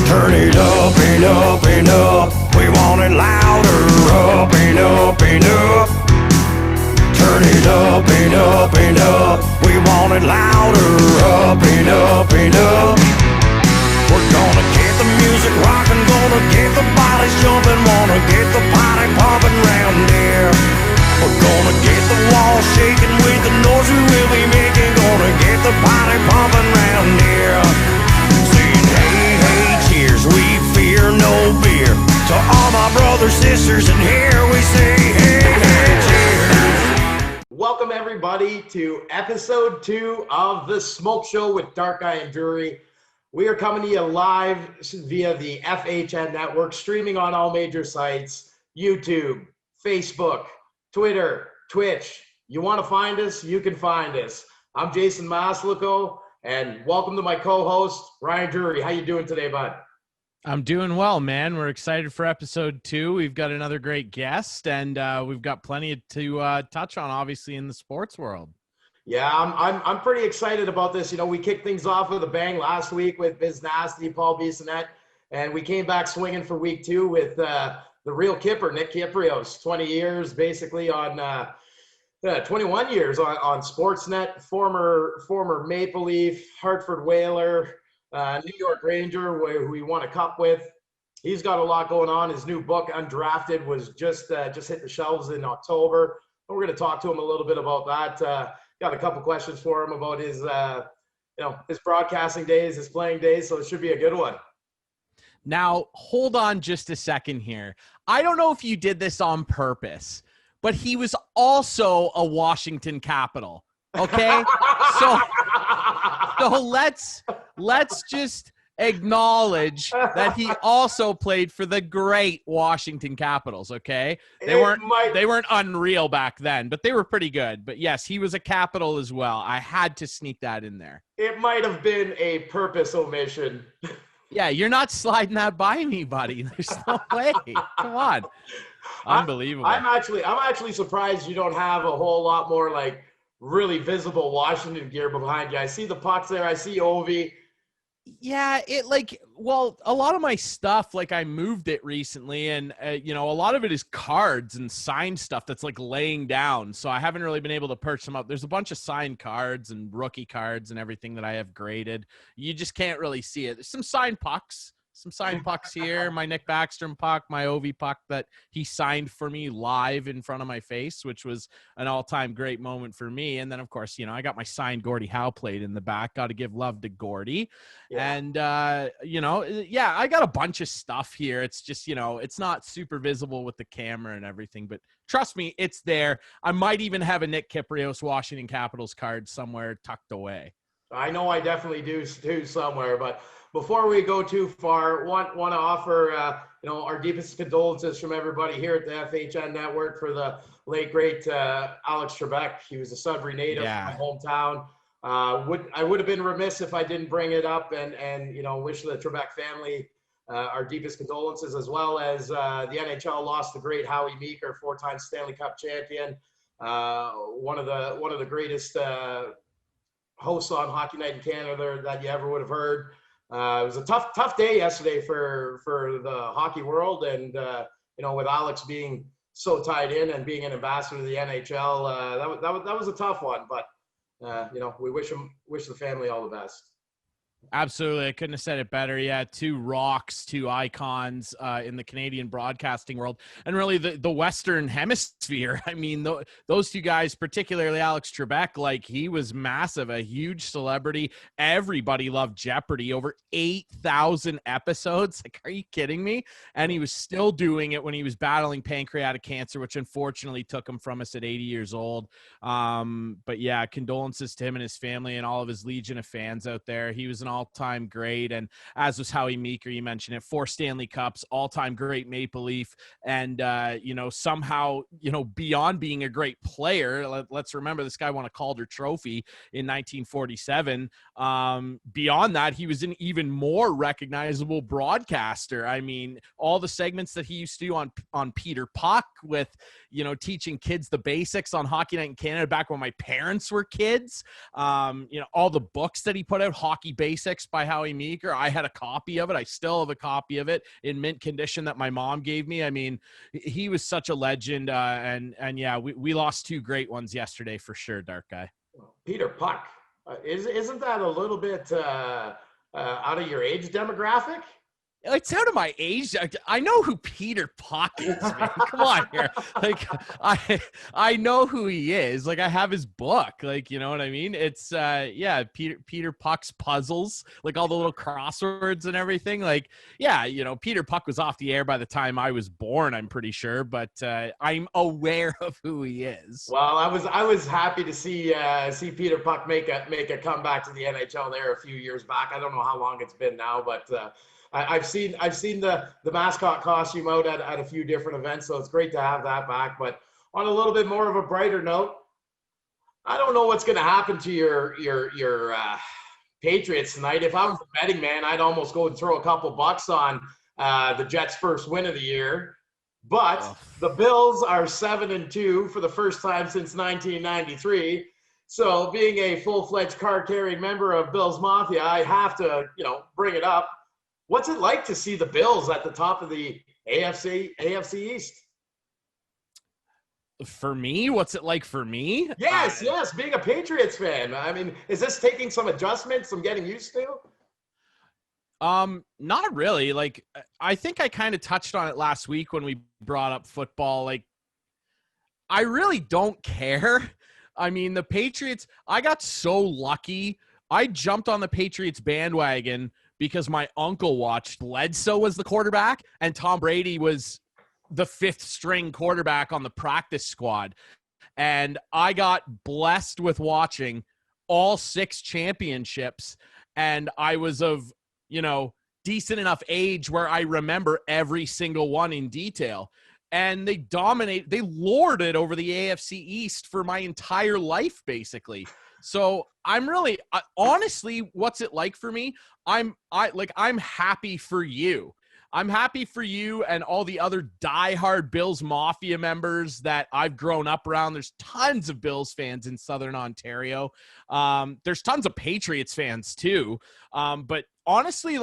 Turn it up and up and up. We want it louder. Up and up and up. Turn it up and up and up. We want it louder. Up and up and up. We're gonna get the music rocking, gonna get the bodies jumping, wanna get the party pumping round here. We're gonna get the walls shaking with the noise we will be making, gonna get the party pumping round here. Saying hey, hey, cheers, we fear no beer. To all my brothers, sisters, and here we say hey, hey, cheers. Welcome everybody to episode 2 of The Smoke Show with Dark Guy and Drury. We are coming to you live via the FHN network, streaming on all major sites, YouTube, Facebook, Twitter, Twitch. You want to find us, you can find us. I'm Jason Maslico, and welcome to my co-host, Ryan Drury. How you doing today, bud? I'm doing well, man. We're excited for episode 2. We've got another great guest, and we've got plenty to touch on, obviously, in the sports world. Yeah, I'm pretty excited about this. You know, we kicked things off with a bang last week with Biz Nasty, Paul Bissonnette, and we came back swinging for week 2 with the real Kipper, Nick Kypreos, 20 years basically on 21 years on Sportsnet, former Maple Leaf, Hartford Whaler, New York Ranger, who we won a cup with. He's got a lot going on. His new book, Undrafted, was just hit the shelves in October. And we're going to talk to him a little bit about that. Got a couple questions for him about his broadcasting days, his playing days. So it should be a good one. Now, hold on just a second here. I don't know if you did this on purpose, but he was also a Washington Capital. Okay, so let's just acknowledge that he also played for the great Washington Capitals. Okay, they weren't unreal back then, but they were pretty good. But yes, he was a Capital as well. I had to sneak that in there. It might have been a purpose omission. Yeah, you're not sliding that by me, buddy. There's no way. Come on, unbelievable. I'm actually surprised you don't have a whole lot more like really visible Washington gear behind you. I see the pucks there. I see Ovi. Yeah, a lot of my stuff, like I moved it recently, and a lot of it is cards and signed stuff that's like laying down. So I haven't really been able to perch them up. There's a bunch of signed cards and rookie cards and everything that I have graded. You just can't really see it. There's some signed pucks. Here, my Nick Backstrom puck, my Ovi puck that he signed for me live in front of my face, which was an all-time great moment for me. And then, of course, I got my signed Gordie Howe plate in the back. Got to give love to Gordie. Yeah. And, I got a bunch of stuff here. It's just, it's not super visible with the camera and everything, but trust me, it's there. I might even have a Nick Kypreos Washington Capitals card somewhere tucked away. I know I definitely do somewhere, but before we go too far, want to offer our deepest condolences from everybody here at the FHN network for the late great Alex Trebek. He was a Sudbury native from my hometown. I would have been remiss if I didn't bring it up and wish the Trebek family our deepest condolences, as well as the NHL lost the great Howie Meeker, 4-time Stanley Cup champion, one of the greatest hosts on Hockey Night in Canada that you ever would have heard. It was a tough day yesterday for the hockey world, and with Alex being so tied in and being an ambassador to the NHL, that was a tough one. But we wish the family all the best. Absolutely. I couldn't have said it better. Yeah, 2 rocks, 2 icons in the Canadian broadcasting world, and really the Western Hemisphere. I mean, those 2 guys, particularly Alex Trebek, like he was massive, a huge celebrity. Everybody loved Jeopardy, over 8,000 episodes. Like, are you kidding me? And he was still doing it when he was battling pancreatic cancer, which unfortunately took him from us at 80 years old. But yeah, condolences to him and his family and all of his legion of fans out there. He was an all-time great, and as was Howie Meeker, you mentioned it, 4 Stanley Cups, all-time great Maple Leaf, and somehow beyond being a great player, let's remember this guy won a Calder Trophy in 1947. Beyond that, he was an even more recognizable broadcaster. I mean, all the segments that he used to do on Peter Puck with teaching kids the basics on Hockey Night in Canada back when my parents were kids, all the books that he put out, Hockey Basics 86 by Howie Meeker. I had a copy of it. I still have a copy of it in mint condition that my mom gave me. I mean, he was such a legend. And yeah, we lost 2 great ones yesterday for sure, Dark Guy. Peter Puck. Isn't that a little bit out of your age demographic? It's out of my age. I know who Peter Puck is, man. Come on here. Like, I know who he is. Like, I have his book. Like, you know what I mean? It's yeah, Peter Puck's puzzles, like all the little crosswords and everything. Like, yeah, you know, Peter Puck was off the air by the time I was born, I'm pretty sure, but I'm aware of who he is. Well, I was happy to see Peter Puck make a comeback to the NHL there a few years back. I don't know how long it's been now, but I've seen the mascot costume out at a few different events, so it's great to have that back. But on a little bit more of a brighter note, I don't know what's going to happen to your Patriots tonight. If I was a betting man, I'd almost go and throw a couple bucks on the Jets' first win of the year. But the Bills are 7-2 for the first time since 1993. So being a full-fledged card-carrying member of Bills Mafia, I have to, bring it up. What's it like to see the Bills at the top of the AFC East? For me? What's it like for me? Yes, being a Patriots fan. I mean, is this taking some adjustments, some getting used to? Not really. Like, I think I kind of touched on it last week when we brought up football. Like, I really don't care. I mean, the Patriots, I got so lucky. I jumped on the Patriots bandwagon because my uncle watched. Bledsoe was the quarterback, and Tom Brady was the 5th string quarterback on the practice squad. And I got blessed with watching all 6 championships, and I was of, decent enough age where I remember every single one in detail. And they lorded over the AFC East for my entire life, basically. So I'm really, honestly, what's it like for me? I'm happy for you. I'm happy for you and all the other diehard Bills Mafia members that I've grown up around. There's tons of Bills fans in Southern Ontario. There's tons of Patriots fans too. But honestly,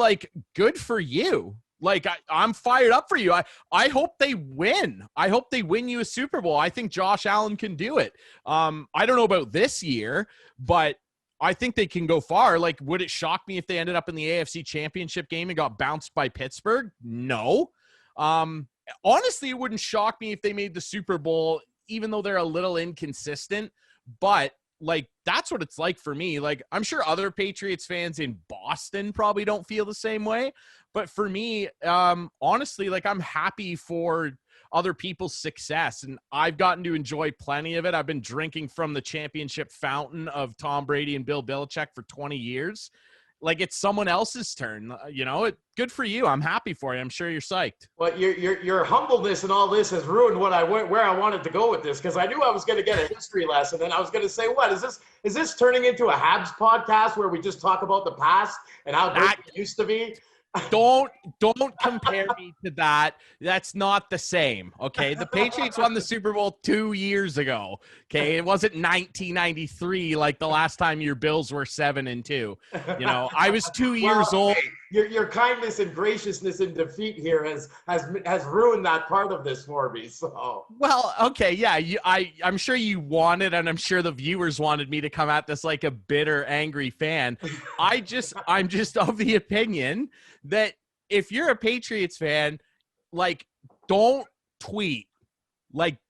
good for you. I'm fired up for you. I hope they win. I hope they win you a Super Bowl. I think Josh Allen can do it. I don't know about this year, but I think they can go far. Would it shock me if they ended up in the AFC Championship game and got bounced by Pittsburgh? No. Honestly, it wouldn't shock me if they made the Super Bowl, even though they're a little inconsistent. But that's what it's like for me. I'm sure other Patriots fans in Boston probably don't feel the same way. But for me, honestly, I'm happy for other people's success, and I've gotten to enjoy plenty of it. I've been drinking from the championship fountain of Tom Brady and Bill Belichick for 20 years. It's someone else's turn, good for you. I'm happy for you. I'm sure you're psyched. Well, your humbleness and all this has ruined where I wanted to go with this, because I knew I was going to get a history lesson, and I was going to say, what is this turning into a Habs podcast where we just talk about the past and how great it used to be? Don't compare me to that. That's not the same. Okay. The Patriots won the Super Bowl 2 years ago. Okay. It wasn't 1993, like the last time your Bills were 7-2. I was 2 years old. Your kindness and graciousness in defeat here has ruined that part of this for me. So well, okay, yeah, I'm sure you wanted, and I'm sure the viewers wanted me to come at this like a bitter, angry fan. I'm just of the opinion that if you're a Patriots fan, don't tweet,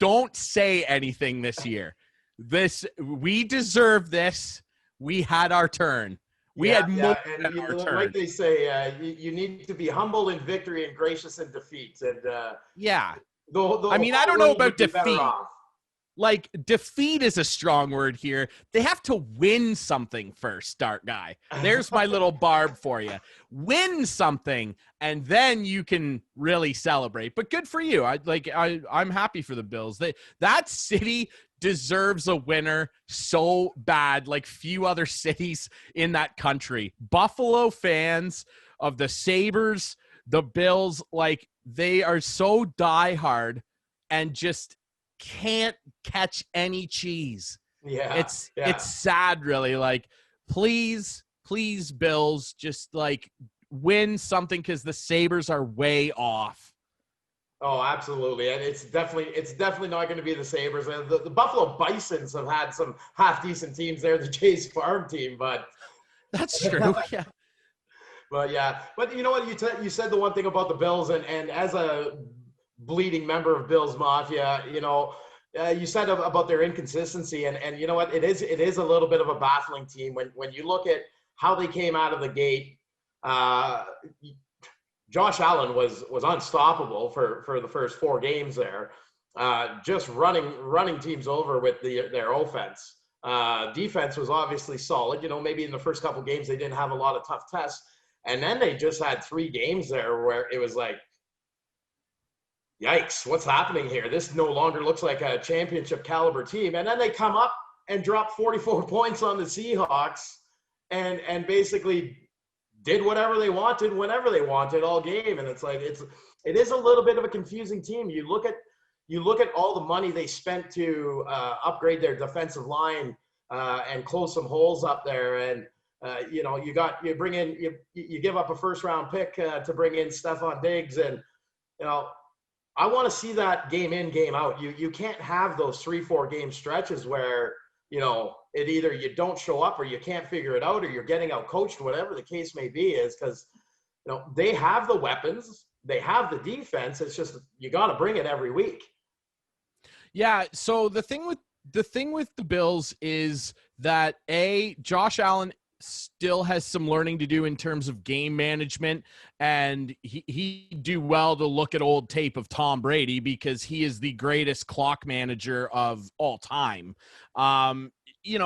don't say anything this year. We deserve this. We had our turn. We had more than our turn. Like they say, you need to be humble in victory and gracious in defeat. And yeah, I don't know about defeat. Defeat is a strong word here. They have to win something first, Dark Guy. There's my little barb for you. Win something, and then you can really celebrate. But good for you. I'm happy for the Bills. That city deserves a winner so bad, like few other cities in that country. Buffalo fans of the Sabres, the Bills, they are so diehard and just can't catch any cheese. Yeah, it's sad, really. Please please, Bills, just like win something because the Sabres are way off. Oh, absolutely. And it's definitely not going to be the Sabres. And the Buffalo Bisons have had some half-decent teams there, the Jays farm team, but That's true. Yeah. but yeah. But you know what? You said the one thing about the Bills, and as a bleeding member of Bills Mafia, you said about their inconsistency, and you know what? It is a little bit of a baffling team when you look at how they came out of the gate. Josh Allen was unstoppable for the first 4 games there, just running teams over with their offense. Defense was obviously solid. Maybe in the first couple games they didn't have a lot of tough tests, and then they just had 3 games there where it was like, yikes, what's happening here? This no longer looks like a championship caliber team. And then they come up and drop 44 points on the Seahawks and basically did whatever they wanted, whenever they wanted all game. And it's like, it is a little bit of a confusing team. You look at all the money they spent to upgrade their defensive line and close some holes up there. And, you give up a first round pick to bring in Stephon Diggs. And, I want to see that game in, game out. You can't have those 3-4 game stretches where, it either you don't show up or you can't figure it out or you're getting out coached, whatever the case may be, is because, they have the weapons, they have the defense. It's just, you got to bring it every week. Yeah. So the thing with the Bills is that Josh Allen still has some learning to do in terms of game management, and he do well to look at old tape of Tom Brady because he is the greatest clock manager of all time. He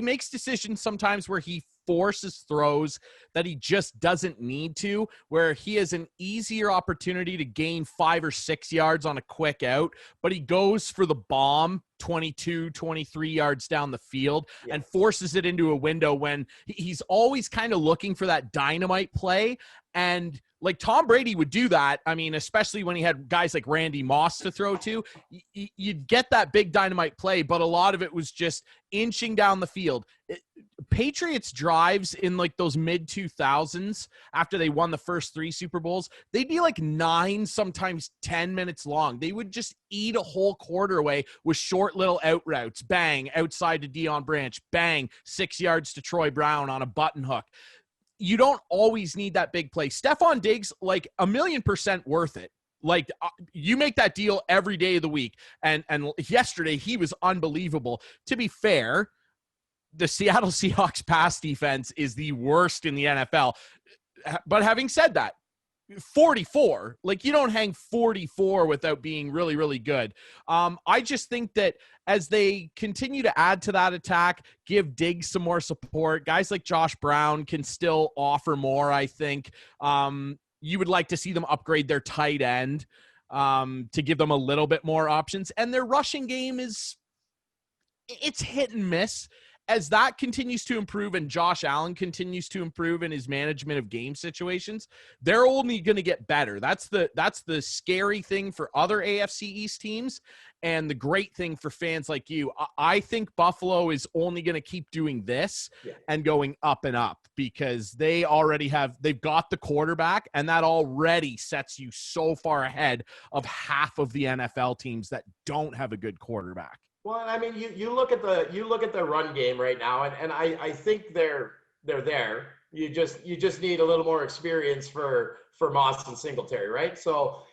makes decisions sometimes where he forces throws that he just doesn't need to, where he has an easier opportunity to gain 5 or 6 yards on a quick out, but he goes for the bomb 22, 23 yards down the field and forces it into a window when he's always kind of looking for that dynamite play. And like Tom Brady would do that. I mean, especially when he had guys like Randy Moss to throw to, you'd get that big dynamite play, but a lot of it was just inching down the field. Patriots drives in like those mid 2000s after they won the first 3 Super Bowls, they'd be like 9, sometimes 10 minutes long. They would just eat a whole quarter away with short little out routes. Bang, outside to Deion Branch. Bang, 6 yards to Troy Brown on a button hook. You don't always need that big play. Stephon Diggs, like 1,000,000% worth it. Like you make that deal every day of the week. And yesterday he was unbelievable. To be fair, the Seattle Seahawks pass defense is the worst in the NFL. But having said that, 44, like you don't hang 44 without being really, really good. I just think that as they continue to add to that attack, give Diggs some more support, guys like Josh Brown can still offer more. I think you would like to see them upgrade their tight end to give them a little bit more options. And their rushing game it's hit and miss. As that continues to improve and Josh Allen continues to improve in his management of game situations, they're only going to get better. That's the scary thing for other AFC East teams and the great thing for fans like you. I think Buffalo is only going to keep doing this and going up and up because they've got the quarterback, and that already sets you so far ahead of half of the NFL teams that don't have a good quarterback. Well, I mean, you look at the run game right now, and I think they're there. You just need a little more experience for Moss and Singletary, right? So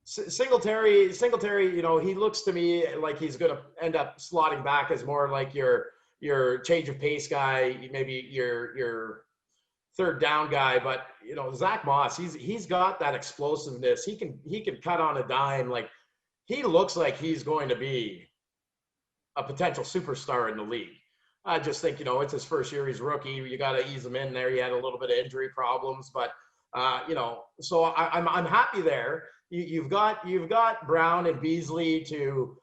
Singletary, he looks to me like he's going to end up slotting back as more like your change of pace guy, maybe your third down guy. But Zach Moss, he's got that explosiveness. He can cut on a dime. Like he looks like he's going to be a potential superstar in the league. I just think, it's his first year. He's rookie. You got to ease him in there. He had a little bit of injury problems, but so I'm happy there. You've got Brown and Beasley to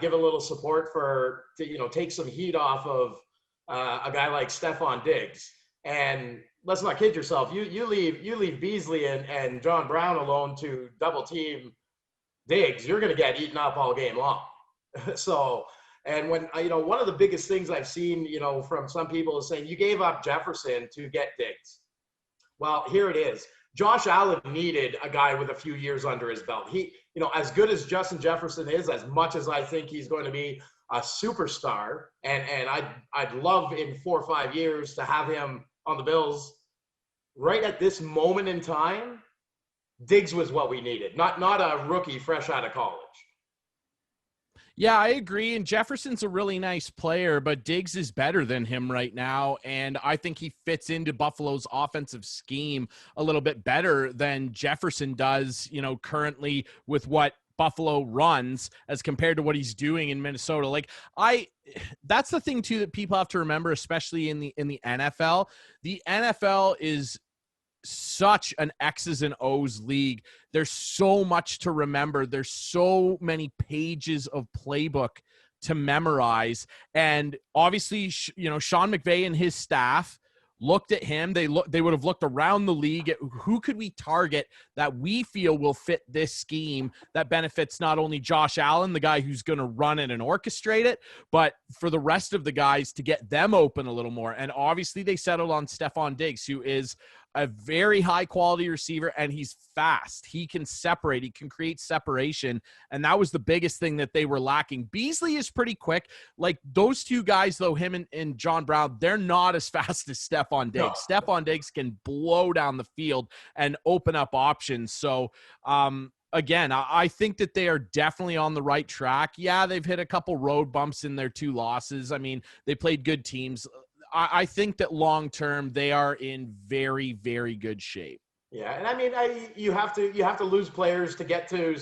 give a little support to take some heat off of a guy like Stephon Diggs. And let's not kid yourself. You leave Beasley and John Brown alone to double team Diggs. You're going to get eaten up all game long. So, And when, one of the biggest things I've seen, from some people is saying you gave up Jefferson to get Diggs. Well, here it is. Josh Allen needed a guy with a few years under his belt. He, as good as Justin Jefferson is, as much as I think he's going to be a superstar, and I'd love in 4 or 5 years to have him on the Bills. Right at this moment in time, Diggs was what we needed, not a rookie fresh out of college. Yeah, I agree. And Jefferson's a really nice player, but Diggs is better than him right now. And I think he fits into Buffalo's offensive scheme a little bit better than Jefferson does, currently with what Buffalo runs as compared to what he's doing in Minnesota. That's the thing too that people have to remember, especially in the NFL. The NFL is such an X's and O's league. There's so much to remember. There's so many pages of playbook to memorize. And obviously, Sean McVay and his staff looked at him. They would have looked around the league at who could we target that we feel will fit this scheme that benefits not only Josh Allen, the guy who's going to run it and orchestrate it, but for the rest of the guys to get them open a little more. And obviously they settled on Stephon Diggs, who is a very high quality receiver, and he's fast. He can separate. He can create separation. And that was the biggest thing that they were lacking. Beasley is pretty quick. Like those two guys, though, him and John Brown, they're not as fast as Stephon Diggs. No. Stephon Diggs can blow down the field and open up options. So, again, I think that they are definitely on the right track. Yeah, they've hit a couple road bumps in their 2 losses. I mean, they played good teams. I think that long-term they are in very, very good shape. Yeah. And I mean, you have to lose players to get to,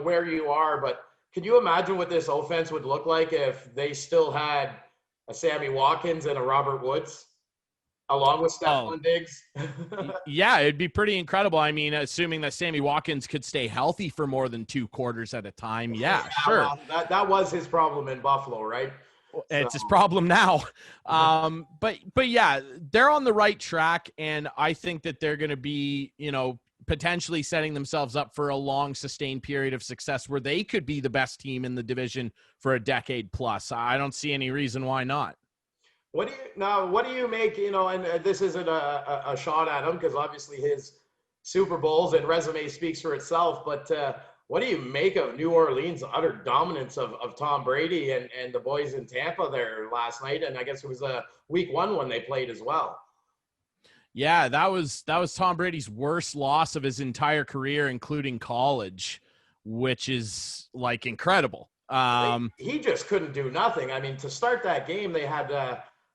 where you are, but can you imagine what this offense would look like if they still had a Sammy Watkins and a Robert Woods along with Stephon Diggs? Yeah, it'd be pretty incredible. I mean, assuming that Sammy Watkins could stay healthy for more than 2 quarters at a time. Yeah, sure. Well, that was his problem in Buffalo, right? It's his problem now. But yeah, they're on the right track. And I think that they're going to be, potentially setting themselves up for a long sustained period of success where they could be the best team in the division for a decade plus. I don't see any reason why not. What do you make, and this isn't a shot at him because obviously his Super Bowls and resume speaks for itself, but what do you make of New Orleans' utter dominance of Tom Brady and the boys in Tampa there last night? And I guess it was week 1 when they played as well. Yeah, that was Tom Brady's worst loss of his entire career, including college, which is like incredible. He just couldn't do nothing. I mean, to start that game, they had,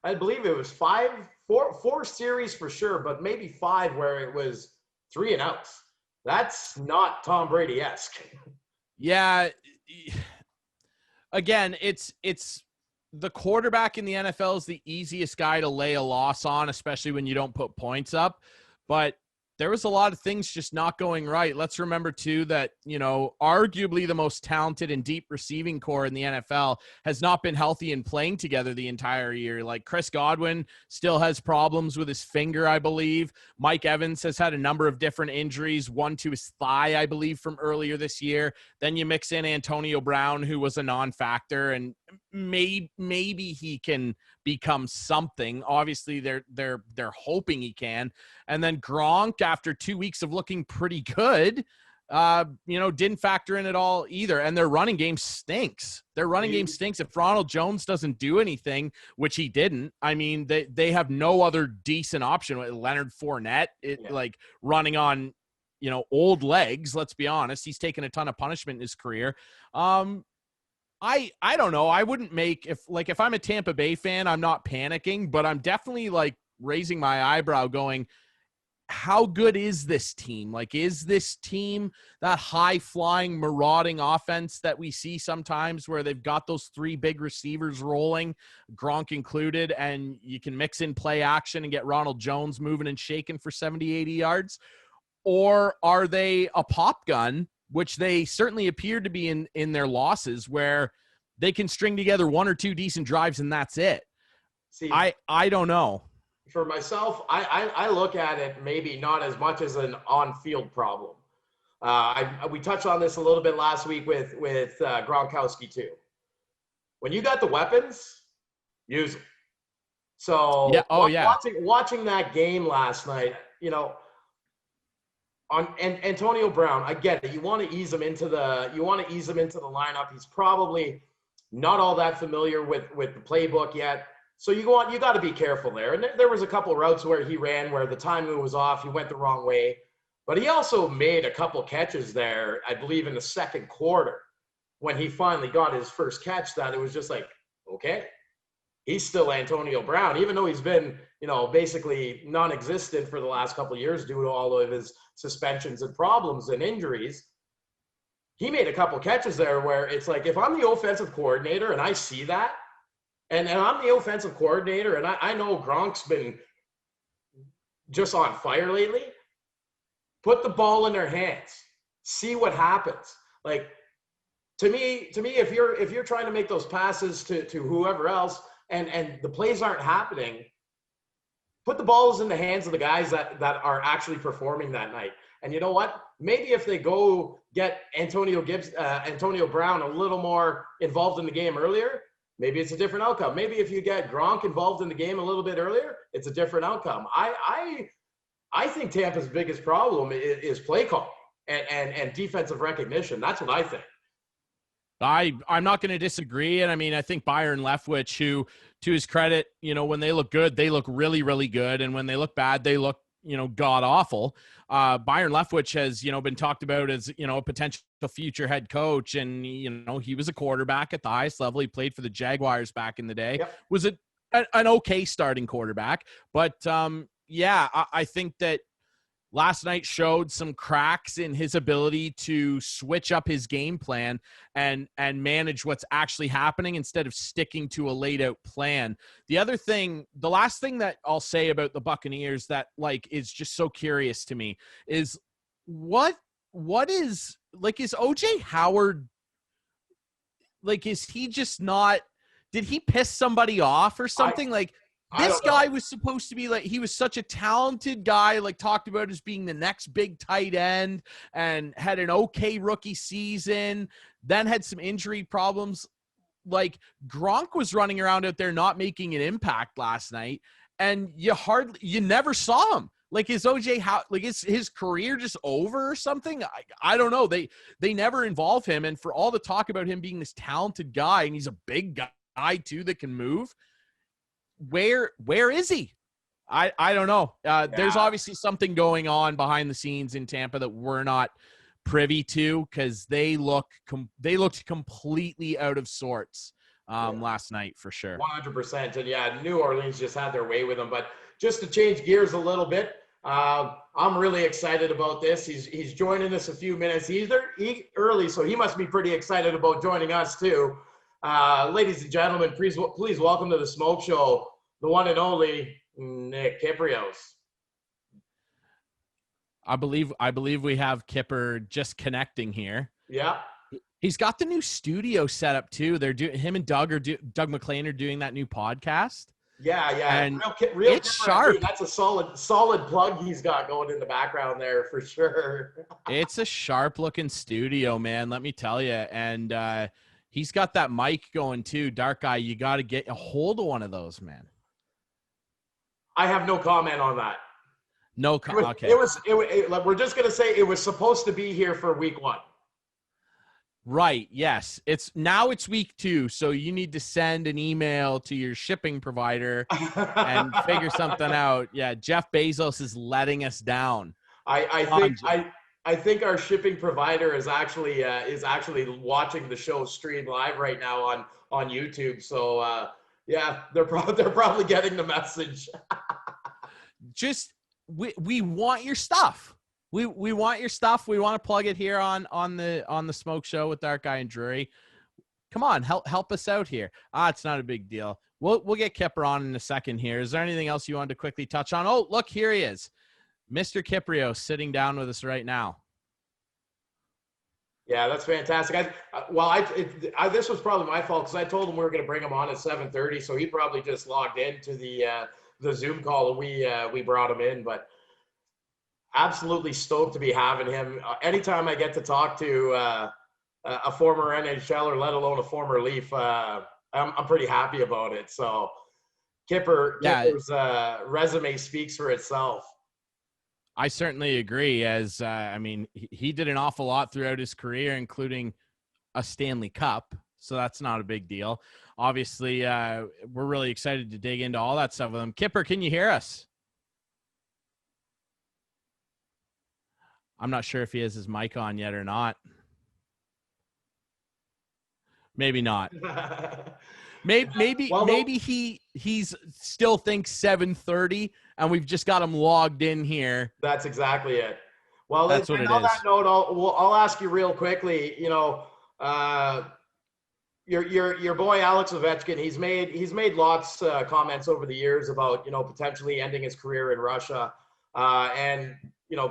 I believe it was four series for sure, but maybe 5 where it was 3 and outs. That's not Tom Brady-esque. Yeah. Again, it's the quarterback in the NFL is the easiest guy to lay a loss on, especially when you don't put points up. But there was a lot of things just not going right. Let's remember, too, that, arguably the most talented and deep receiving core in the NFL has not been healthy and playing together the entire year. Like Chris Godwin still has problems with his finger, I believe. Mike Evans has had a number of different injuries, one to his thigh, I believe, from earlier this year. Then you mix in Antonio Brown, who was a non-factor, and maybe he can become something. Obviously, they're hoping he can. And then Gronk, after 2 weeks of looking pretty good, didn't factor in at all either. And their running game stinks. If Ronald Jones doesn't do anything, which he didn't, I mean, they have no other decent option. Leonard Fournette, like running on, old legs. Let's be honest. He's taken a ton of punishment in his career. I don't know. I wouldn't make if I'm a Tampa Bay fan, I'm not panicking, but I'm definitely like raising my eyebrow going, how good is this team? Like, is this team that high-flying, marauding offense that we see sometimes where they've got those 3 big receivers rolling, Gronk included, and you can mix in play action and get Ronald Jones moving and shaking for 70, 80 yards? Or are they a pop gun, which they certainly appear to be in their losses, where they can string together 1 or 2 decent drives and that's it? See, I don't know. For myself, I look at it maybe not as much as an on-field problem. We touched on this a little bit last week with Gronkowski too. when you got the weapons, use them. So Yeah. Oh, yeah. watching that game last night, you know, and Antonio Brown, I get it. You want to ease him into the lineup. He's probably not all that familiar with the playbook yet. So you got to be careful there. And there was a couple of routes where he ran where the timing was off. He went the wrong way. But he also made a couple catches there, I believe, in the second quarter when he finally got his first catch that it was just like, okay, he's still Antonio Brown, even though he's been, you know, basically non-existent for the last couple of years due to all of his suspensions and problems and injuries. He made a couple catches there where it's like, if I'm the offensive coordinator and I see that, and I'm the offensive coordinator and I know Gronk's been just on fire lately, put the ball in their hands, see what happens. Like, to me, if you're trying to make those passes to whoever else and the plays aren't happening, put the balls in the hands of the guys that are actually performing that night. And you know what? Maybe if they go get Antonio Brown a little more involved in the game earlier, maybe it's a different outcome. Maybe if you get Gronk involved in the game a little bit earlier, it's a different outcome. I think Tampa's biggest problem is play call and defensive recognition. That's what I think. I'm not going to disagree. And I mean, I think Byron Leftwich, who, to his credit, you know, when they look good, they look really, really good. And when they look bad, they look, you know, god awful. Byron Leftwich has, you know, been talked about as, you know, a potential future head coach. And, you know, he was a quarterback at the highest level. He played for the Jaguars back in the day. Yep. Was an okay starting quarterback. But yeah, I think that last night showed some cracks in his ability to switch up his game plan and manage what's actually happening instead of sticking to a laid out plan. The last thing that I'll say about the Buccaneers that like is just so curious to me is what is like, is OJ Howard, like, is he just not, did he piss somebody off or something? This guy was supposed to be like, he was such a talented guy, like talked about as being the next big tight end and had an okay rookie season, then had some injury problems. Like Gronk was running around out there not making an impact last night, and you never saw him. Like, is his career just over or something? I don't know. They never involve him, and for all the talk about him being this talented guy, and he's a big guy too that can move, where is he? I don't know. There's obviously something going on behind the scenes in Tampa that we're not privy to, because they looked completely out of sorts last night for sure. 100%. And yeah, New Orleans just had their way with them. But just to change gears a little bit, I'm really excited about this. He's joining us a few minutes early, so he must be pretty excited about joining us too. Ladies and gentlemen, please welcome to the Smoke Show, the one and only Nick Kypreos. I believe we have Kipper just connecting here. Yeah. He's got the new studio set up too. Him and Doug McLean are doing that new podcast. Yeah. And real it's Kipper, sharp. Dude, that's a solid plug he's got going in the background there for sure. It's a sharp looking studio, man. Let me tell you. And he's got that mic going too. Dark Guy, you got to get a hold of one of those, man. I have no comment on that. Okay. We're just gonna say it was supposed to be here for week 1. Right. Yes. It's week 2, so you need to send an email to your shipping provider and figure something out. Yeah, Jeff Bezos is letting us down. I think our shipping provider is actually watching the show stream live right now on YouTube. So yeah, they're probably getting the message. Just we want your stuff. We want your stuff. We want to plug it here on the Smoke Show with Dark Guy and Drury. Come on, help us out here. It's not a big deal. We'll get Kipper on in a second here. Is there anything else you wanted to quickly touch on? Oh, look, here he is. Mr. Kypreos sitting down with us right now. Yeah, that's fantastic. This was probably my fault because I told him we were going to bring him on at 7:30, so he probably just logged into the Zoom call and we brought him in. But absolutely stoked to be having him. Anytime I get to talk to a former NHL'er, let alone a former Leaf, I I'm pretty happy about it. So Kipper's resume speaks for itself. I certainly agree. As I mean, he did an awful lot throughout his career, including a Stanley Cup. So that's not a big deal. Obviously, we're really excited to dig into all that stuff with him. Kipper, can you hear us? I'm not sure if he has his mic on yet or not. Maybe not. Maybe he's still thinks 7:30, and we've just got him logged in here. That's exactly it. Well, that's what it on is. that note, I'll ask you real quickly. You know, your boy Alex Ovechkin. He's made lots comments over the years about potentially ending his career in Russia, and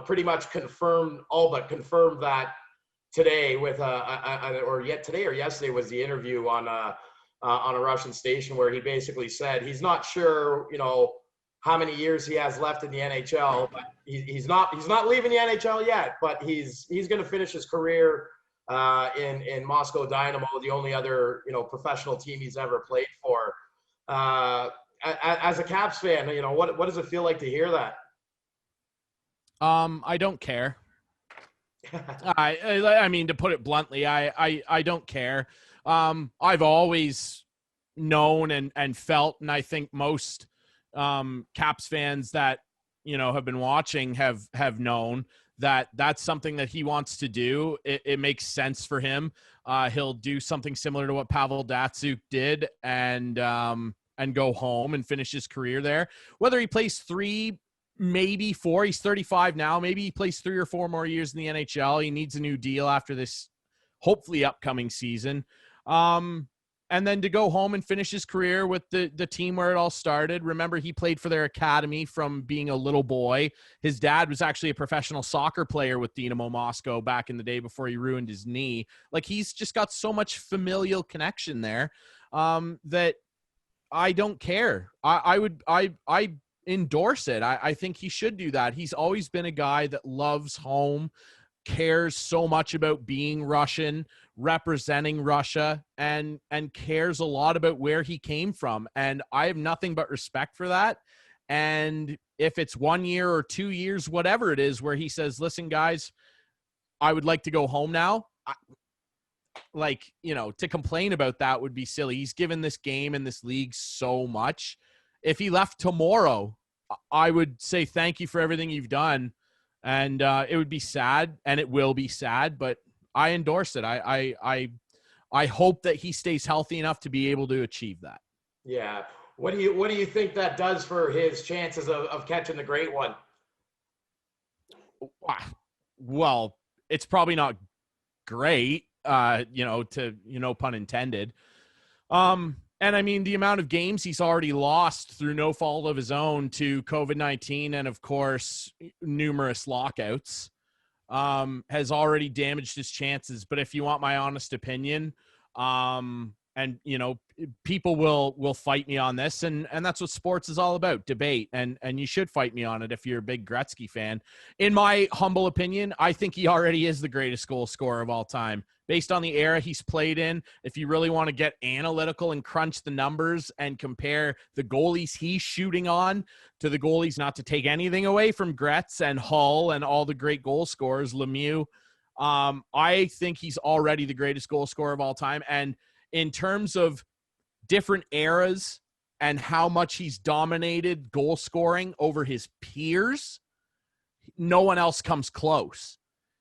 pretty much confirmed that today with today or yesterday was the interview on a Russian station where he basically said he's not sure how many years he has left in the NHL, but he's not leaving the NHL yet, but he's going to finish his career in Moscow Dynamo, the only other professional team he's ever played for. As a Caps fan, what does it feel like to hear that? I don't care. I mean, to put it bluntly, I don't care. I've always known and felt, and I think most Caps fans that have been watching have known that that's something that he wants to do. It makes sense for him. He'll do something similar to what Pavel Datsyuk did and go home and finish his career there. Whether he plays 3, maybe 4, he's 35 now. Maybe he plays 3 or 4 more years in the NHL. He needs a new deal after this, hopefully upcoming season. And then to go home and finish his career with the team where it all started. Remember, he played for their academy from being a little boy. His dad was actually a professional soccer player with Dynamo Moscow back in the day before he ruined his knee. Like, he's just got so much familial connection there that I don't care. I endorse it. I think he should do that. He's always been a guy that loves home, cares so much about being Russian, representing Russia, and cares a lot about where he came from. And I have nothing but respect for that. And if it's 1 year or 2 years, whatever it is, where he says, listen, guys, I would like to go home now. To complain about that would be silly. He's given this game and this league so much. If he left tomorrow, I would say thank you for everything you've done. And it would be sad, and it will be sad, but I endorse it. I hope that he stays healthy enough to be able to achieve that. Yeah. What do you think that does for his chances of catching the great one? Well, it's probably not great, pun intended. And I mean, the amount of games he's already lost through no fault of his own to COVID-19 and, of course, numerous lockouts has already damaged his chances. But if you want my honest opinion, people will fight me on this, and that's what sports is all about, debate, and you should fight me on it if you're a big Gretzky fan. In my humble opinion, I think he already is the greatest goal scorer of all time. Based on the era he's played in, if you really want to get analytical and crunch the numbers and compare the goalies he's shooting on to the goalies, not to take anything away from Gretz and Hull and all the great goal scorers, Lemieux, I think he's already the greatest goal scorer of all time. And in terms of different eras and how much he's dominated goal scoring over his peers, no one else comes close.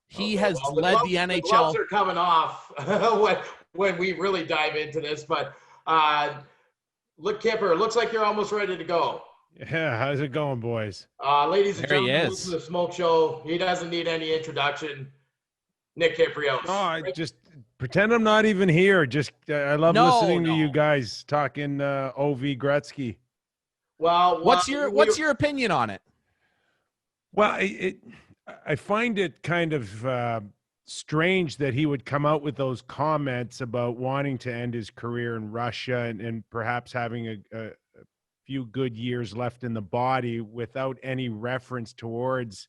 He has led the NHL. The gloves are coming off when we really dive into this, but look, Kipper, looks like you're almost ready to go. Yeah, how's it going, boys? Ladies and gentlemen, this is the Smoke Show. He doesn't need any introduction. Nick Kypreos. No, I just pretend I'm not even here. Just I love listening to you guys talking OV Gretzky. Well, what's your opinion on it? Well, I find it kind of strange that he would come out with those comments about wanting to end his career in Russia and perhaps having a few good years left in the body without any reference towards,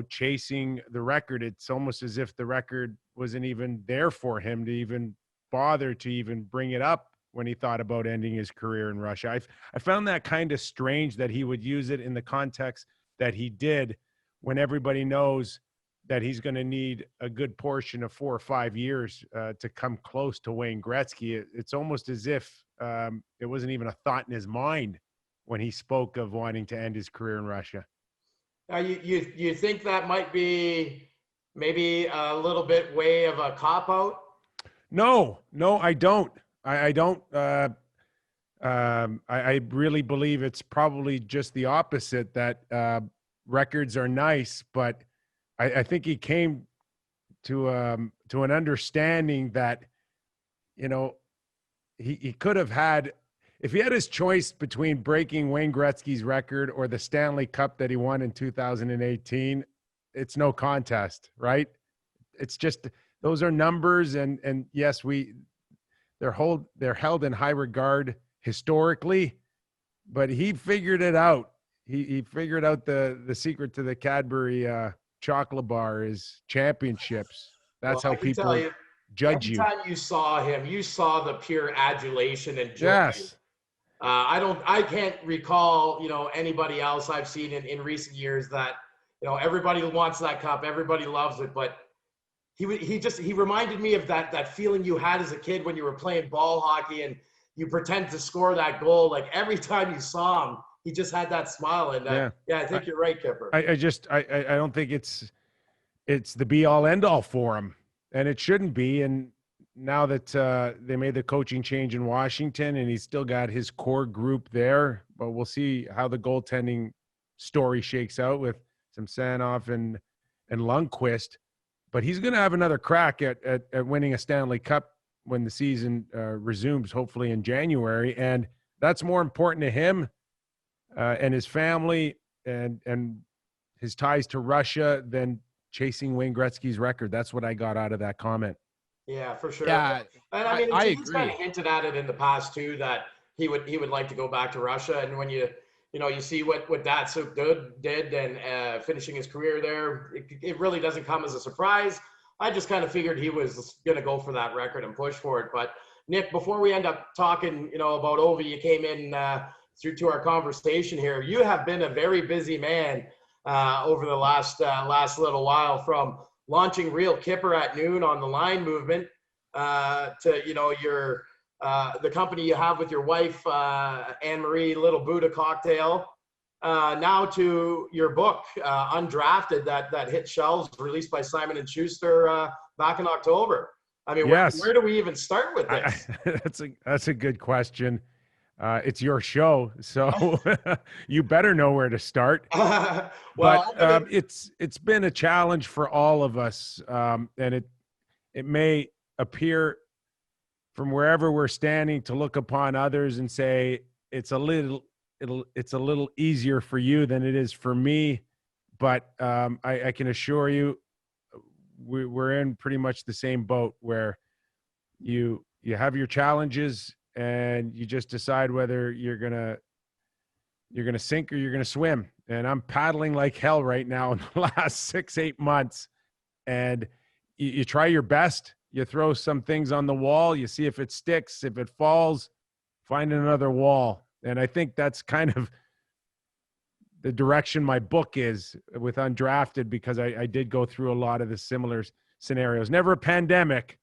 chasing the record. It's almost as if the record wasn't even there for him to even bother to even bring it up when he thought about ending his career in Russia. I found that kind of strange that he would use it in the context that he did, when everybody knows that he's going to need a good portion of 4 or 5 years to come close to Wayne Gretzky. It's almost as if it wasn't even a thought in his mind when he spoke of wanting to end his career in Russia. Now, you think that might be maybe a little bit way of a cop out? No, I don't. I don't. I really believe it's probably just the opposite, that records are nice, but I think he came to an understanding that, you know, he could have had, if he had his choice between breaking Wayne Gretzky's record or the Stanley Cup that he won in 2018, it's no contest, right? It's just, those are numbers, and yes, they're held in high regard historically, but he figured it out. He figured out the secret to the Cadbury chocolate bar is championships. That's Well, how I can people tell you, judge every you. time you saw him, you saw the pure adulation and joy. Yes. I can't recall, anybody else I've seen in recent years that, everybody wants that cup, everybody loves it, but he reminded me of that feeling you had as a kid when you were playing ball hockey and you pretend to score that goal. Like every time you saw him, he just had that smile. And I think you're right, Kipper. I don't think it's the be all end all for him, and it shouldn't be. And now that they made the coaching change in Washington, and he's still got his core group there, but we'll see how the goaltending story shakes out with Samsonov and Lundqvist. But he's going to have another crack at winning a Stanley Cup when the season resumes, hopefully in January, and that's more important to him and his family and his ties to Russia than chasing Wayne Gretzky's record. That's what I got out of that comment. Yeah, for sure. Yeah, And I mean, I he's kind of agree. hinted at it in the past too, that he would like to go back to Russia. And when you see what Datsuk did and finishing his career there, it really doesn't come as a surprise. I just kind of figured he was going to go for that record and push for it. But Nick, before we end up talking, about Ovi, you came in through to our conversation here. You have been a very busy man over the last little while, from launching Real Kipper at Noon on the Line movement to your the company you have with your wife Anne Marie, Little Buddha Cocktail, now to your book Undrafted that hit shelves, released by Simon and Schuster back in October. I mean, Yes. where do we even start with this? That's a good question. It's your show, so you better know where to start. Well, But it's been a challenge for all of us, and it may appear from wherever we're standing to look upon others and say it's a little easier for you than it is for me. But I can assure you, we're in pretty much the same boat, where you have your challenges and you just decide whether you're gonna sink or you're gonna swim. And I'm paddling like hell right now in the last 6-8 months. And you try your best. You throw some things on the wall. You see if it sticks. If it falls, find another wall. And I think that's kind of the direction my book is with Undrafted, because I did go through a lot of the similar scenarios. Never a pandemic,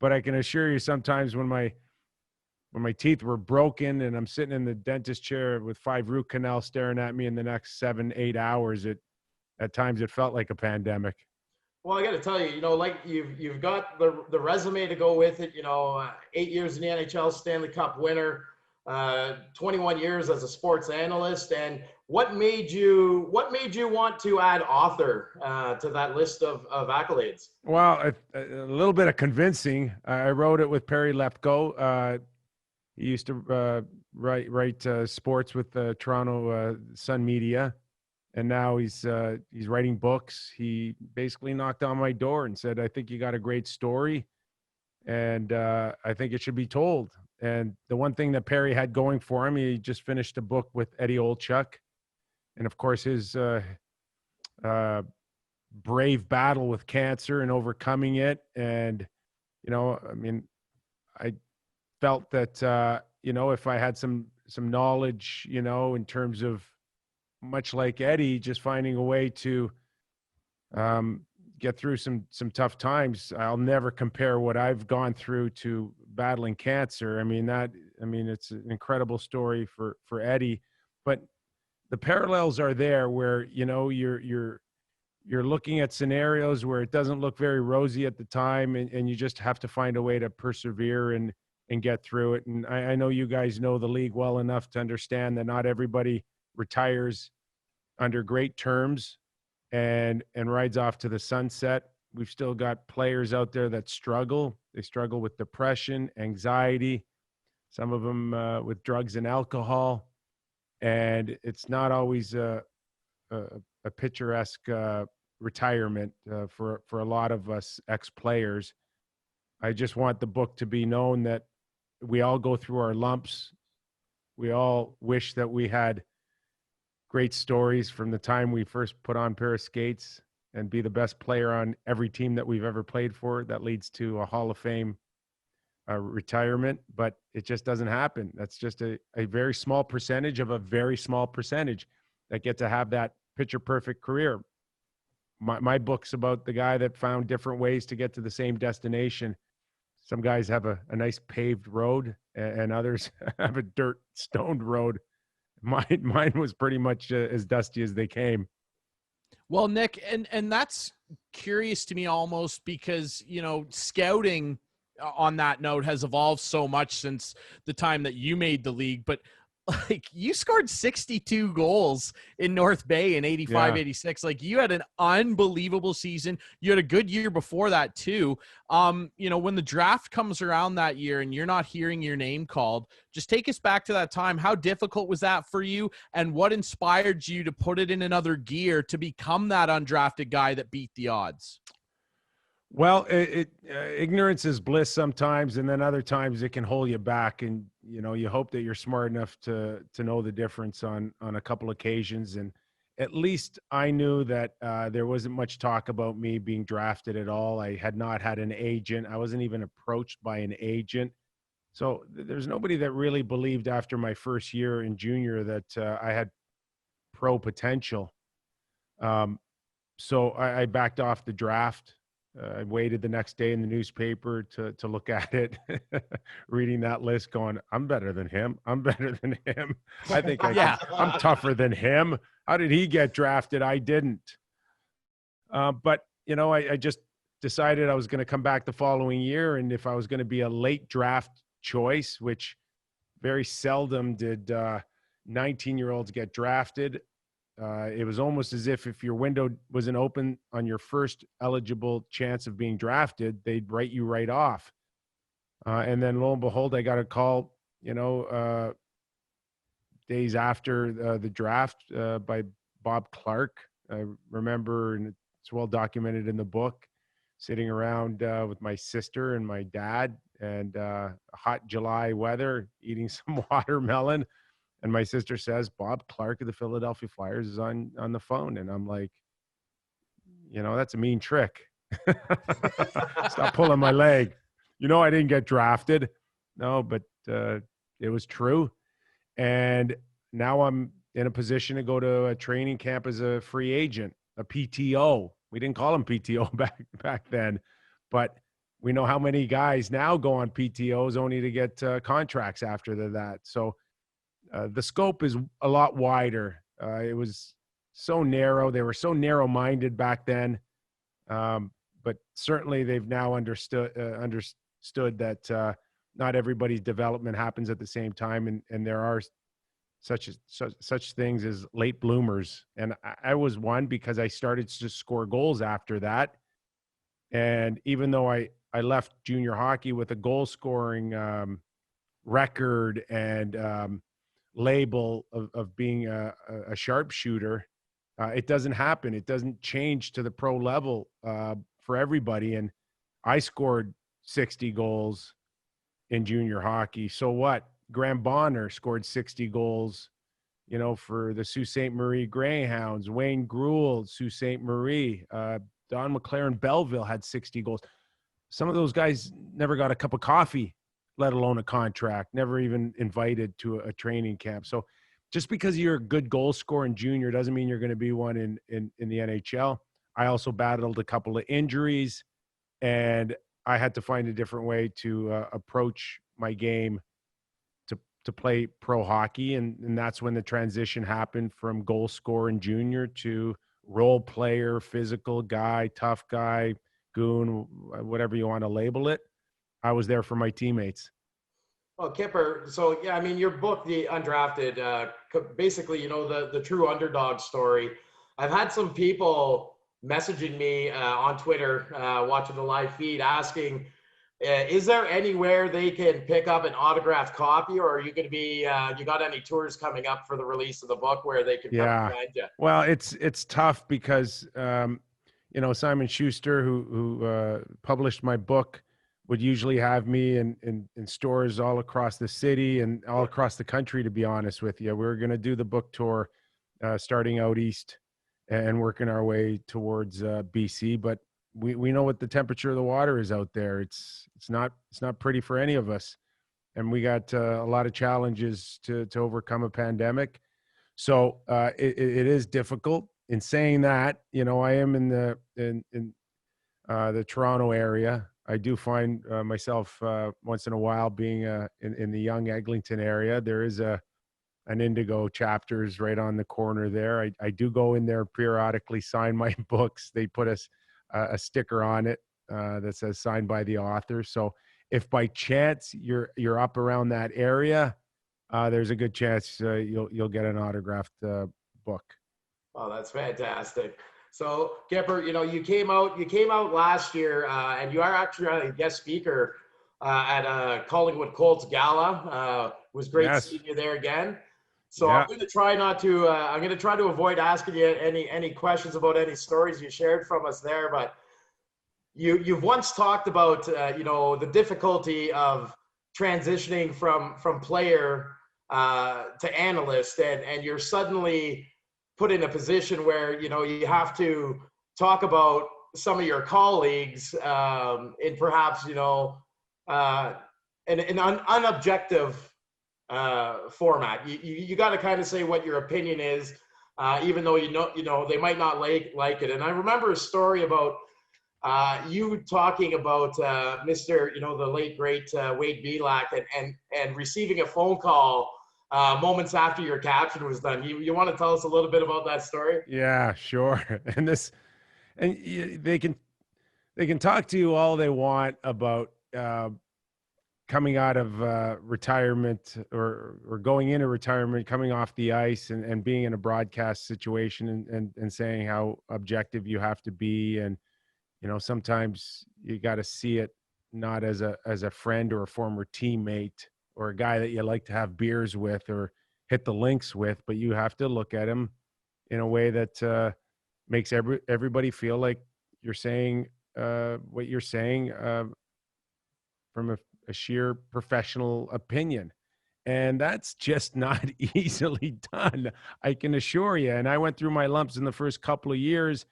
but I can assure you, sometimes when my teeth were broken and I'm sitting in the dentist chair with 5 root canals staring at me in the next 7-8 hours, at times it felt like a pandemic. Well, I got to tell you, like you've got the resume to go with it. 8 years in the NHL, Stanley Cup winner, 21 years as a sports analyst. And what made you want to add author to that list of accolades? Well, a little bit of convincing. I wrote it with Perry Lefko. He used to write sports with Toronto Sun Media, and now he's writing books. He basically knocked on my door and said, "I think you got a great story, and I think it should be told." And the one thing that Perry had going for him, he just finished a book with Eddie Olczyk, and of course his brave battle with cancer and overcoming it. And I mean, felt that, if I had some knowledge, in terms of, much like Eddie, just finding a way to get through some tough times. I'll never compare what I've gone through to battling cancer. I mean, it's an incredible story for Eddie, but the parallels are there where, you're looking at scenarios where it doesn't look very rosy at the time, and you just have to find a way to persevere and get through it. And I know you guys know the league well enough to understand that not everybody retires under great terms and rides off to the sunset. We've still got players out there that struggle. They struggle with depression, anxiety, some of them with drugs and alcohol. And it's not always a picturesque retirement for a lot of us ex-players. I just want the book to be known that we all go through our lumps. We all wish that we had great stories from the time we first put on a pair of skates and be the best player on every team that we've ever played for. That leads to a Hall of Fame retirement, but it just doesn't happen. That's just a very small percentage of a very small percentage that get to have that picture perfect career. My book's about the guy that found different ways to get to the same destination. Some guys have a nice paved road, and others have a dirt stoned road. Mine was pretty much as dusty as they came. Well, Nick, and that's curious to me almost because, scouting on that note has evolved so much since the time that you made the league, but like you scored 62 goals in North Bay in 85, 86. Like you had an unbelievable season. You had a good year before that too. When the draft comes around that year and you're not hearing your name called, just take us back to that time. How difficult was that for you? And what inspired you to put it in another gear to become that undrafted guy that beat the odds? Well, ignorance is bliss sometimes, and then other times it can hold you back. And you hope that you're smart enough to know the difference on a couple occasions. And at least I knew that there wasn't much talk about me being drafted at all. I had not had an agent. I wasn't even approached by an agent. So there's nobody that really believed after my first year in junior that I had pro potential. So I backed off the draft. I waited the next day in the newspaper to look at it, reading that list going, I'm better than him. I'm better than him. I think I'm tougher than him. How did he get drafted? I didn't. But, I just decided I was going to come back the following year. And if I was going to be a late draft choice, which very seldom did 19-year-olds get drafted, it was almost as if your window wasn't open on your first eligible chance of being drafted, they'd write you right off. And then lo and behold, I got a call, days after the draft by Bob Clark. I remember, and it's well documented in the book, sitting around with my sister and my dad and hot July weather, eating some watermelon. And my sister says, Bob Clark of the Philadelphia Flyers is on the phone. And I'm like, that's a mean trick. Stop pulling my leg. I didn't get drafted. No, but it was true. And now I'm in a position to go to a training camp as a free agent, a PTO. We didn't call them PTO back then, but we know how many guys now go on PTOs only to get contracts after that. So the scope is a lot wider. It was so narrow. They were so narrow-minded back then. But certainly they've now understood that not everybody's development happens at the same time. And there are such things as late bloomers. And I was one because I started to score goals after that. And even though I left junior hockey with a goal scoring record and label of being a sharpshooter, it doesn't happen. It doesn't change to the pro level for everybody. And I scored 60 goals in junior hockey. So what? Graham Bonner scored 60 goals, for the Sault Ste. Marie Greyhounds. Wayne Gould, Sault Ste. Marie. Don McLaren Belleville had 60 goals. Some of those guys never got a cup of coffee, let alone a contract, never even invited to a training camp. So just because you're a good goal scorer in junior doesn't mean you're going to be one in the NHL. I also battled a couple of injuries, and I had to find a different way to approach my game to play pro hockey. And that's when the transition happened from goal scorer in junior to role player, physical guy, tough guy, goon, whatever you want to label it. I was there for my teammates. Well, Kipper, so yeah, I mean, your book, The Undrafted, basically, the true underdog story. I've had some people messaging me on Twitter, watching the live feed, asking, is there anywhere they can pick up an autographed copy, or are you going to be, you got any tours coming up for the release of the book where they can come and find you? Well, it's tough because, Simon Schuster, who published my book, would usually have me in stores all across the city and all across the country, to be honest with you. We're going to do the book tour starting out east and working our way towards BC, but we know what the temperature of the water is out there. It's not pretty for any of us, and we got a lot of challenges to overcome a pandemic. So it is difficult. In saying that, I am in the Toronto area. I do find myself once in a while being in the young Eglinton area. There is an Indigo Chapters right on the corner there. I do go in there periodically, sign my books. They put a sticker on it that says signed by the author. So if by chance you're up around that area, there's a good chance you'll get an autographed book. Oh, that's fantastic. So, Kipper, you came out last year, and you are actually a guest speaker at a Collingwood Colts gala. It was great seeing you there again. So I'm going to try to avoid asking you any questions about any stories you shared from us there. But you've once talked about the difficulty of transitioning from player to analyst, and you're suddenly put in a position where you have to talk about some of your colleagues in perhaps an unobjective format. You got to kind of say what your opinion is, even though they might not like it. And I remember a story about you talking about Mr. the late great Wade Belak and receiving a phone call moments after your caption was done. You want to tell us a little bit about that story? Yeah, sure. They can talk to you all they want about coming out of retirement or going into retirement, coming off the ice and being in a broadcast situation and saying how objective you have to be. And, sometimes you got to see it not as a friend or a former teammate or a guy that you like to have beers with or hit the links with, but you have to look at him in a way that makes everybody feel like you're saying what you're saying from a sheer professional opinion. And that's just not easily done, I can assure you. And I went through my lumps in the first couple of years.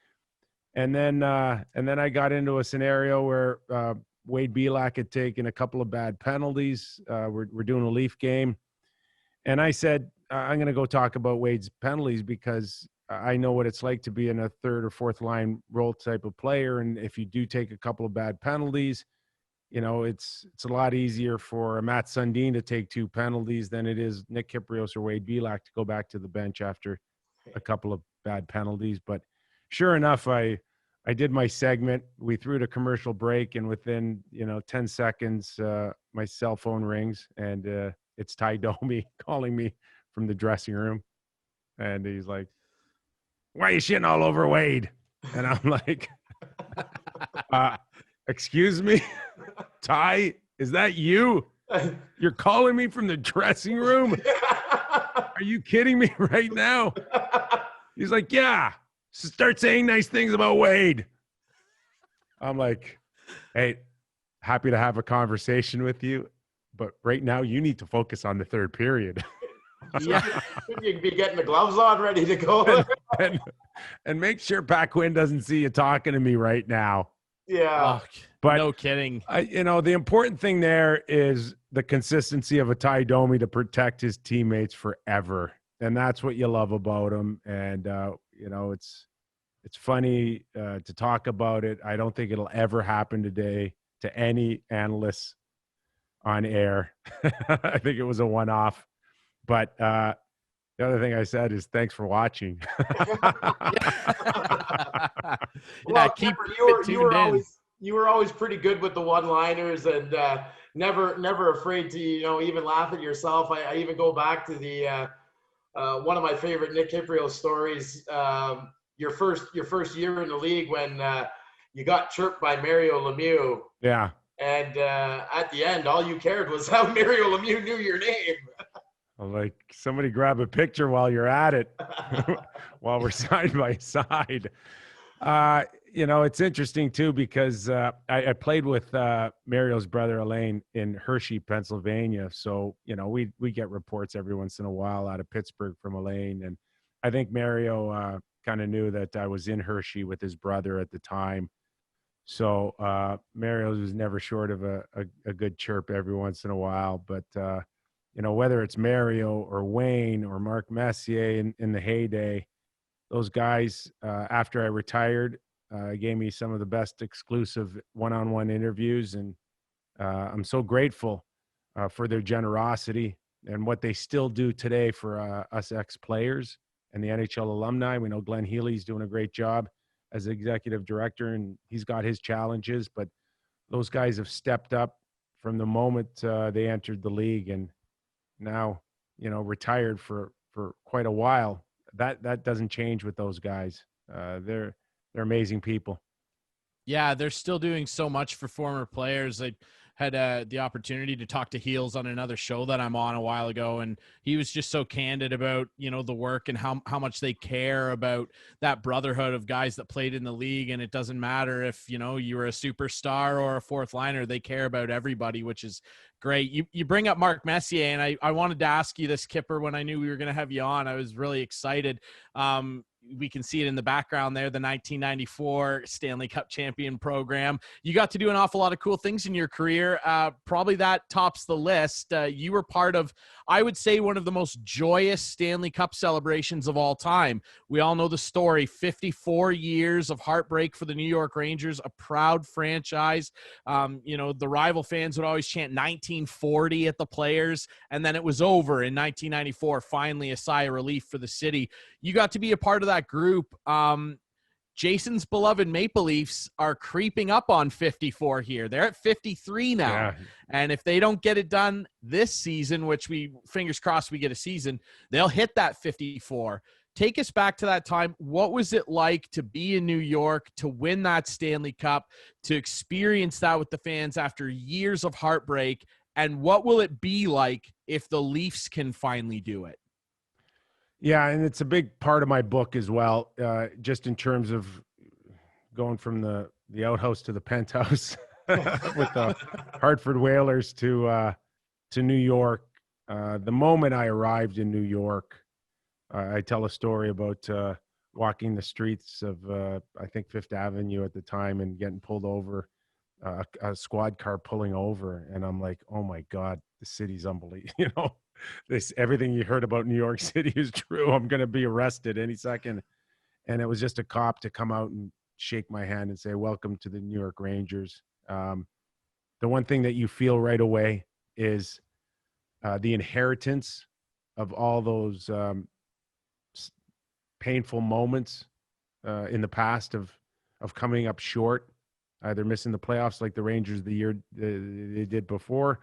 And then I got into a scenario where Wade Belak had taken a couple of bad penalties. We're doing a Leaf game. And I said, I'm going to go talk about Wade's penalties because I know what it's like to be in a third or fourth line role type of player. And if you do take a couple of bad penalties, it's a lot easier for a Matt Sundin to take 2 penalties than it is Nick Kypreos or Wade Belak to go back to the bench after a couple of bad penalties. But sure enough, I did my segment. We threw to commercial break, and within 10 seconds, my cell phone rings, and it's Ty Domi calling me from the dressing room, and he's like, "Why are you shitting all over Wade?" And I'm like, "Excuse me, Ty, is that you? You're calling me from the dressing room? Are you kidding me right now?" He's like, "Yeah. Start saying nice things about Wade." I'm like, "Hey, happy to have a conversation with you, but right now you need to focus on the third period." Yeah, you can be getting the gloves on, ready to go. and make sure Pat Quinn doesn't see you talking to me right now. Yeah. Oh, But no kidding. the important thing there is the consistency of a Ty Domi to protect his teammates forever. And that's what you love about him. And, it's funny to talk about it. I don't think it'll ever happen today to any analysts on air. I think it was a one-off. But the other thing I said is thanks for watching. Well, keep Kipper, it tuned in. you were always pretty good with the one-liners, and never afraid to even laugh at yourself. I even go back to the one of my favorite Nick Kypreos stories. Your first year in the league when you got chirped by Mario Lemieux. Yeah. And at the end, all you cared was how Mario Lemieux knew your name. Like, somebody grab a picture while you're at it, while we're side by side. It's interesting too, because I played with Mario's brother Elaine in Hershey, Pennsylvania. So, we get reports every once in a while out of Pittsburgh from Elaine. And I think Mario kind of knew that I was in Hershey with his brother at the time. So Mario was never short of a good chirp every once in a while. But, whether it's Mario or Wayne or Mark Messier in the heyday, those guys, after I retired, gave me some of the best exclusive one-on-one interviews. And I'm so grateful for their generosity and what they still do today for us ex-players and the NHL alumni. We know Glenn Healy's doing a great job as executive director, and he's got his challenges, but those guys have stepped up from the moment they entered the league, and now, retired for quite a while. That doesn't change with those guys. They're amazing people. Yeah, they're still doing so much for former players. I had the opportunity to talk to Heels on another show that I'm on a while ago, and he was just so candid about, the work and how much they care about that brotherhood of guys that played in the league. And it doesn't matter if, you were a superstar or a fourth liner, they care about everybody, which is great. You bring up Mark Messier, and I wanted to ask you this, Kipper, when I knew we were going to have you on. I was really excited. We can see it in the background there, the 1994 Stanley Cup champion program. You got to do an awful lot of cool things in your career. Probably that tops the list. You were part of, I would say, one of the most joyous Stanley Cup celebrations of all time. We all know the story, 54 years of heartbreak for the New York Rangers, a proud franchise. The rival fans would always chant 1940 at the players, and then it was over in 1994, finally a sigh of relief for the city. You got to be a part of that group. Jason's beloved Maple Leafs are creeping up on 54 here. They're at 53 now. Yeah. And if they don't get it done this season, which fingers crossed we get a season, they'll hit that 54. Take us back to that time. What was it like to be in New York, to win that Stanley Cup, to experience that with the fans after years of heartbreak? And what will it be like if the Leafs can finally do it? Yeah, and it's a big part of my book as well, just in terms of going from the outhouse to the penthouse with the Hartford Whalers to New York. The moment I arrived in New York, I tell a story about walking the streets of, I think, Fifth Avenue at the time and getting pulled over, a squad car pulling over. And I'm like, oh, my God, the city's unbelievable. Everything you heard about New York City is true. I'm going to be arrested any second. And it was just a cop to come out and shake my hand and say, welcome to the New York Rangers. The one thing that you feel right away is the inheritance of all those painful moments in the past of coming up short, either missing the playoffs like the Rangers the year they did before,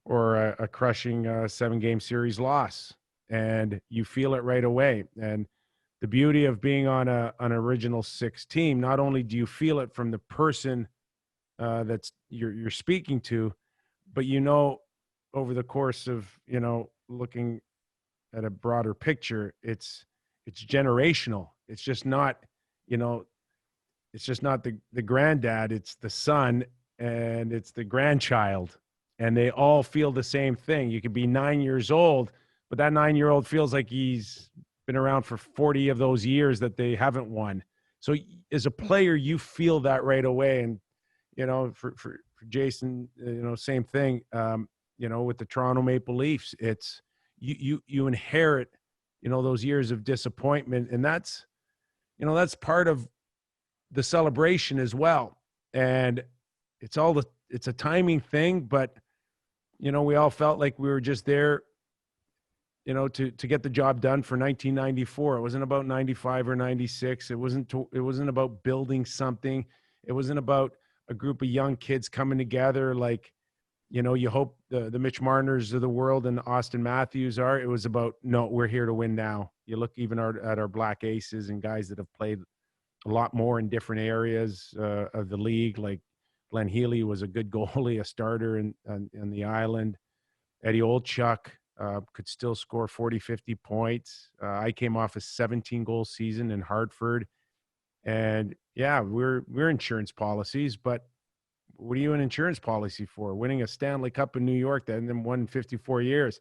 or a crushing 7-game series loss. And you feel it right away. And the beauty of being on an original 6 team, not only do you feel it from the person that's you're speaking to, but over the course of looking at a broader picture, it's generational. It's just not the granddad, it's the son and it's the grandchild, and they all feel the same thing. You could be 9 years old, but that 9-year-old feels like he's been around for 40 of those years that they haven't won. So as a player, you feel that right away. And for Jason, same thing. With the Toronto Maple Leafs, it's you inherit, those years of disappointment, and that's part of the celebration as well. And it's a timing thing, but we all felt like we were just there, to get the job done for 1994. It wasn't about 95 or 96. It wasn't about building something. It wasn't about a group of young kids coming together like, you hope the Mitch Marners of the world and Austin Matthews are. It was about, no, we're here to win now. You look even at our Black Aces and guys that have played a lot more in different areas of the league. Like Glenn Healy was a good goalie, a starter in the island. Eddie Olchuk could still score 40, 50 points. I came off a 17-goal season in Hartford. And yeah, we're insurance policies, but what are you an insurance policy for? Winning a Stanley Cup in New York that then won 54 years.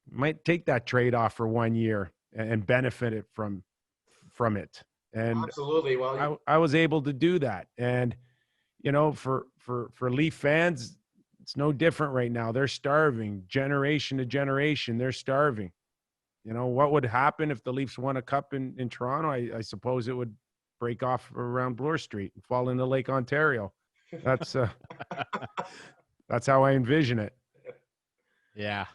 Might take that trade-off for 1 year and benefit it from it. And absolutely. Well, I was able to do that. And, for Leaf fans, it's no different right now. They're starving. Generation to generation, they're starving. What would happen if the Leafs won a cup in Toronto? I suppose it would break off around Bloor Street and fall into Lake Ontario. That's how I envision it. Yeah.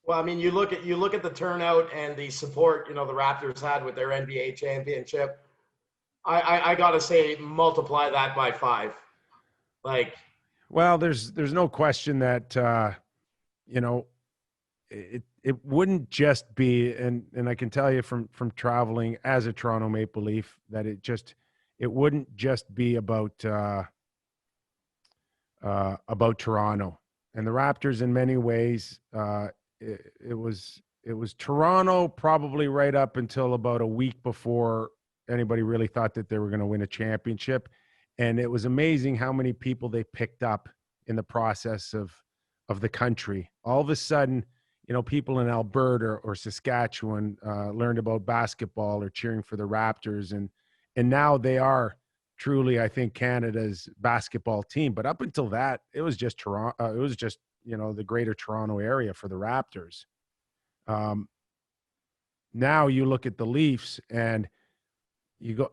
Well, I mean, you look at the turnout and the support, the Raptors had with their NBA championship. I gotta say, multiply that by 5. Well, there's no question that it wouldn't just be, and I can tell you from traveling as a Toronto Maple Leaf that it wouldn't just be about Toronto and the Raptors. In many ways, it was Toronto probably right up until about a week before anybody really thought that they were going to win a championship. And it was amazing how many people they picked up in the process of the country. All of a sudden, people in Alberta or Saskatchewan learned about basketball or cheering for the Raptors. And now they are truly, I think, Canada's basketball team. But up until that, it was just Toronto. It was just, the greater Toronto area for the Raptors. Now you look at the Leafs and you go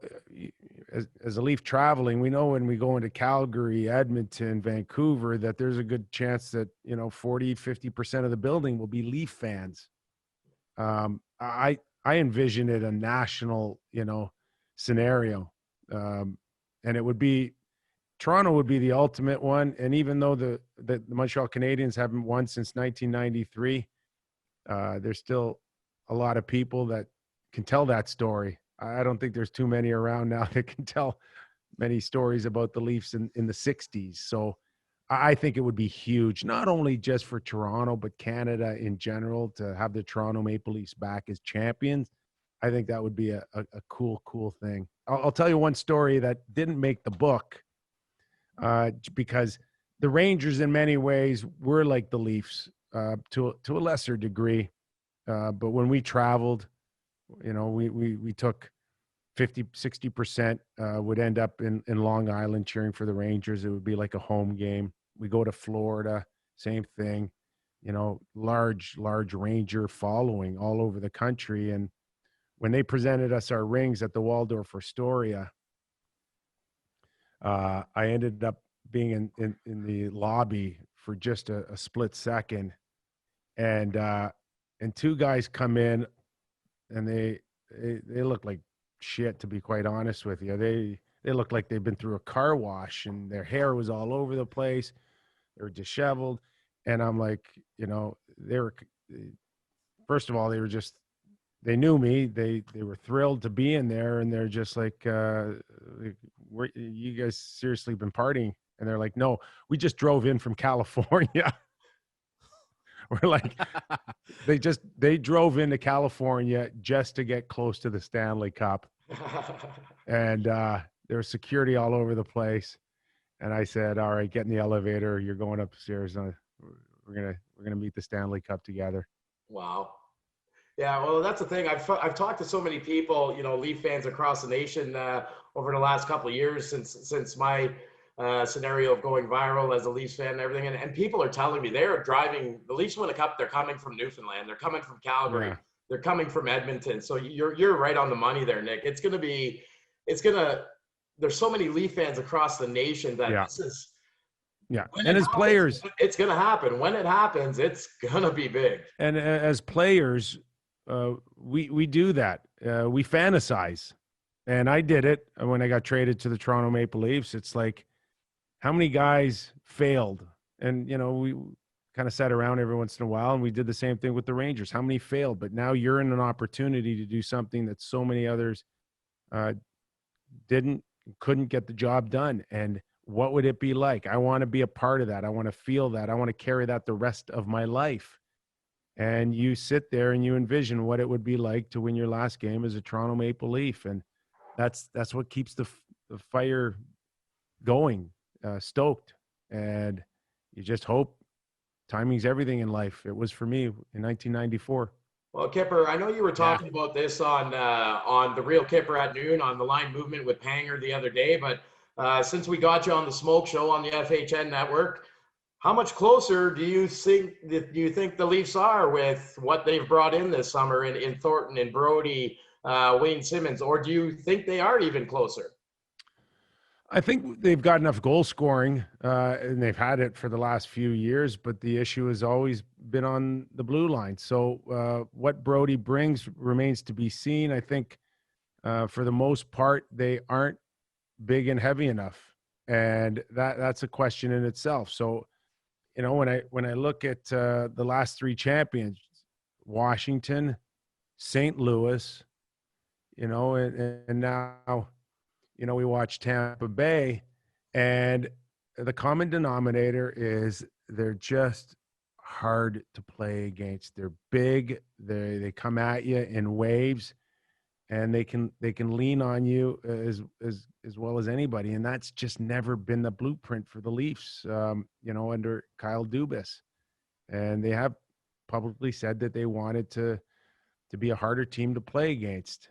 as a Leaf traveling, we know when we go into Calgary, Edmonton, Vancouver, that there's a good chance that, 40, 50% of the building will be Leaf fans. I envision it a national, scenario. And it would be, Toronto would be the ultimate one. And even though the Montreal Canadiens haven't won since 1993, there's still a lot of people that can tell that story. I don't think there's too many around now that can tell many stories about the Leafs in the 60s. So I think it would be huge, not only just for Toronto, but Canada in general, to have the Toronto Maple Leafs back as champions. I think that would be a cool thing. I'll tell you one story that didn't make the book because the Rangers in many ways were like the Leafs to a lesser degree. But when we traveled, we took 50, 60% would end up in Long Island cheering for the Rangers. It would be like a home game. We go to Florida, same thing, large Ranger following all over the country. And when they presented us our rings at the Waldorf Astoria, I ended up being in the lobby for just a split second. And two guys come in and they look like shit, to be quite honest with you. They look like they've been through a car wash and their hair was all over the place. They were disheveled. And I'm like, first of all, they knew me. They were thrilled to be in there. And they're just like, you guys seriously been partying? And they're like, no, we just drove in from California. We're like, they drove into California just to get close to the Stanley Cup. And there was security all over the place. And I said, all right, get in the elevator. You're going upstairs. We're gonna meet the Stanley Cup together. Wow. Yeah, well, that's the thing. I've talked to so many people, Leaf fans across the nation over the last couple of years since my scenario of going viral as a Leafs fan and everything. And people are telling me they're driving, the Leafs win a cup, they're coming from Newfoundland, they're coming from Calgary, Yeah. they're coming from Edmonton. So you're right on the money there, Nick. There's so many Leaf fans across the nation that Yeah. this is, Yeah. when And it as happens, players, it's going to happen. When it happens, it's going to be big. and as players, we do that. We fantasize. And I did it when I got traded to the Toronto Maple Leafs. It's like, how many guys failed? And, you know, we kind of sat around every once in a while, and we did the same thing with the Rangers. How many failed? But now you're in an opportunity to do something that so many others couldn't get the job done. And what would it be like? I want to be a part of that. I want to feel that. I want to carry that the rest of my life. And you sit there and you envision what it would be like to win your last game as a Toronto Maple Leaf. And that's what keeps the fire going, stoked. And you just hope. Timing's everything in life. It was for me in 1994. Well, Kipper, I know you were talking about this on the Real Kipper at noon on the line movement with Panger the other day, but since we got you on the Smoke Show on the FHN network, how much closer do you think the Leafs are with what they've brought in this summer in Thornton and Brody, Wayne Simmons, or do you think they are even closer? I think they've got enough goal scoring, and they've had it for the last few years, but the issue has always been on the blue line. So what Brody brings remains to be seen. I think for the most part, they aren't big and heavy enough, and that's a question in itself. So, you know, when I look at the last three champions, Washington, St. Louis, you know, and now, you know, we watch Tampa Bay, and the common denominator is they're just hard to play against. They're big. They come at you in waves, and they can lean on you as well as anybody. And that's just never been the blueprint for the Leafs, you know, under Kyle Dubas. And they have publicly said that they wanted to be a harder team to play against.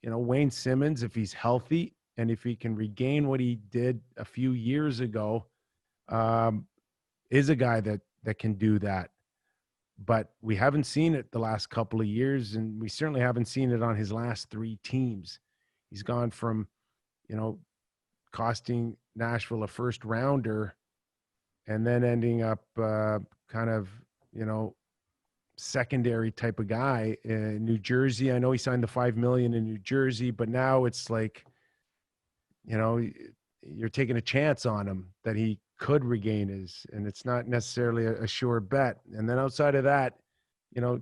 You know, Wayne Simmons, if he's healthy and if he can regain what he did a few years ago, is a guy that can do that. But we haven't seen it the last couple of years, and we certainly haven't seen it on his last three teams. He's gone from, you know, costing Nashville a first rounder and then ending up kind of, you know, secondary type of guy in New Jersey. I know he signed the $5 million in New Jersey, but now it's like, you know, you're taking a chance on him that he could regain his, and it's not necessarily a sure bet. And then outside of that, you know,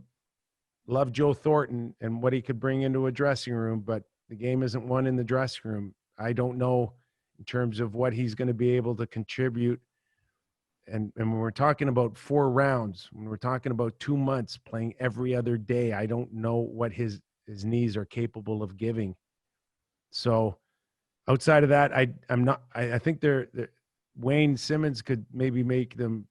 love Joe Thornton and what he could bring into a dressing room, but the game isn't won in the dressing room. I don't know in terms of what he's going to be able to contribute. And when we're talking about 4 rounds, when we're talking about 2 months playing every other day, I don't know what his knees are capable of giving. So outside of that, I think Wayne Simmons could maybe make them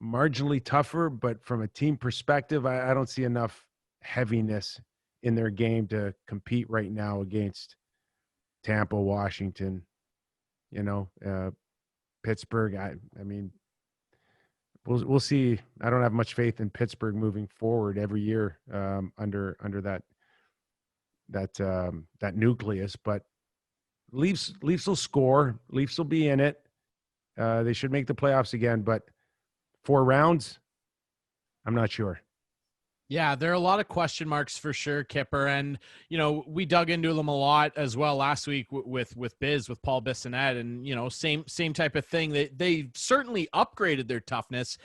marginally tougher, but from a team perspective, I don't see enough heaviness in their game to compete right now against Tampa, Washington, you know, Pittsburgh. I mean, we'll see. I don't have much faith in Pittsburgh moving forward every year under that nucleus. But Leafs will score. Leafs will be in it. They should make the playoffs again. But 4 rounds, I'm not sure. Yeah, there are a lot of question marks for sure, Kipper. And, you know, we dug into them a lot as well last week with Paul Bissonnette, and, you know, same type of thing. They certainly upgraded their toughness.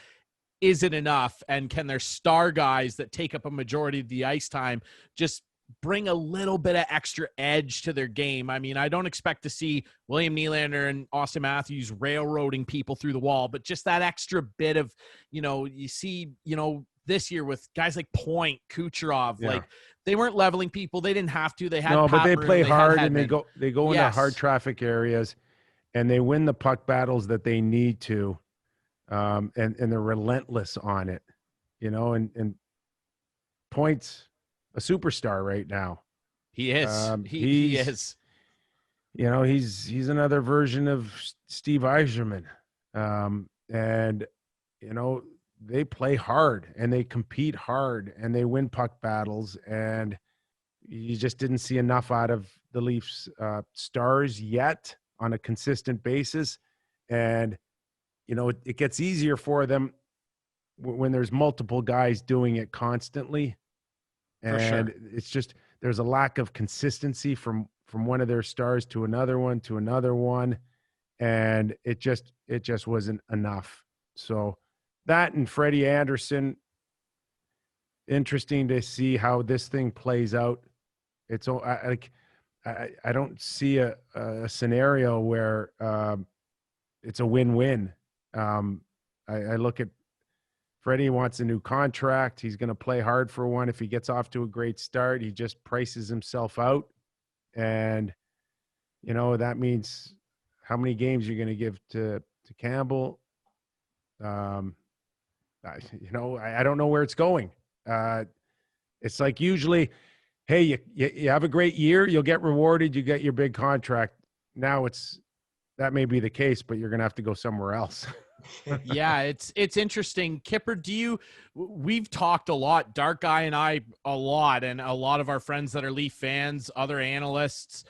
Is it enough? And can their star guys that take up a majority of the ice time just bring a little bit of extra edge to their game? I mean, I don't expect to see William Nylander and Austin Matthews railroading people through the wall, but just that extra bit of, you know, you see, you know, this year with guys like Point, Kucherov, like they weren't leveling people. They didn't have to. They had but they play hard, and they go into hard traffic areas, and they win the puck battles that they need to, and they're relentless on it, you know. And Point's a superstar right now. He is. He is. he's another version of Steve Yzerman. And, they play hard and they compete hard and they win puck battles. And you just didn't see enough out of the Leafs stars yet on a consistent basis. And, it gets easier for them when there's multiple guys doing it constantly. For sure. And it's just, there's a lack of consistency from one of their stars to another one. And it just wasn't enough. So that and Freddie Anderson, interesting to see how this thing plays out. It's I don't see a scenario where it's a win-win. I look at Freddie wants a new contract. He's going to play hard for one. If he gets off to a great start, he just prices himself out. And, that means how many games you're going to give to Campbell. I don't know where it's going. It's like usually, hey, you have a great year, you'll get rewarded, you get your big contract. Now that may be the case, but you're going to have to go somewhere else. Yeah, it's interesting. Kipper, we've talked a lot, Dark Guy and I a lot, and a lot of our friends that are Leaf fans, other analysts.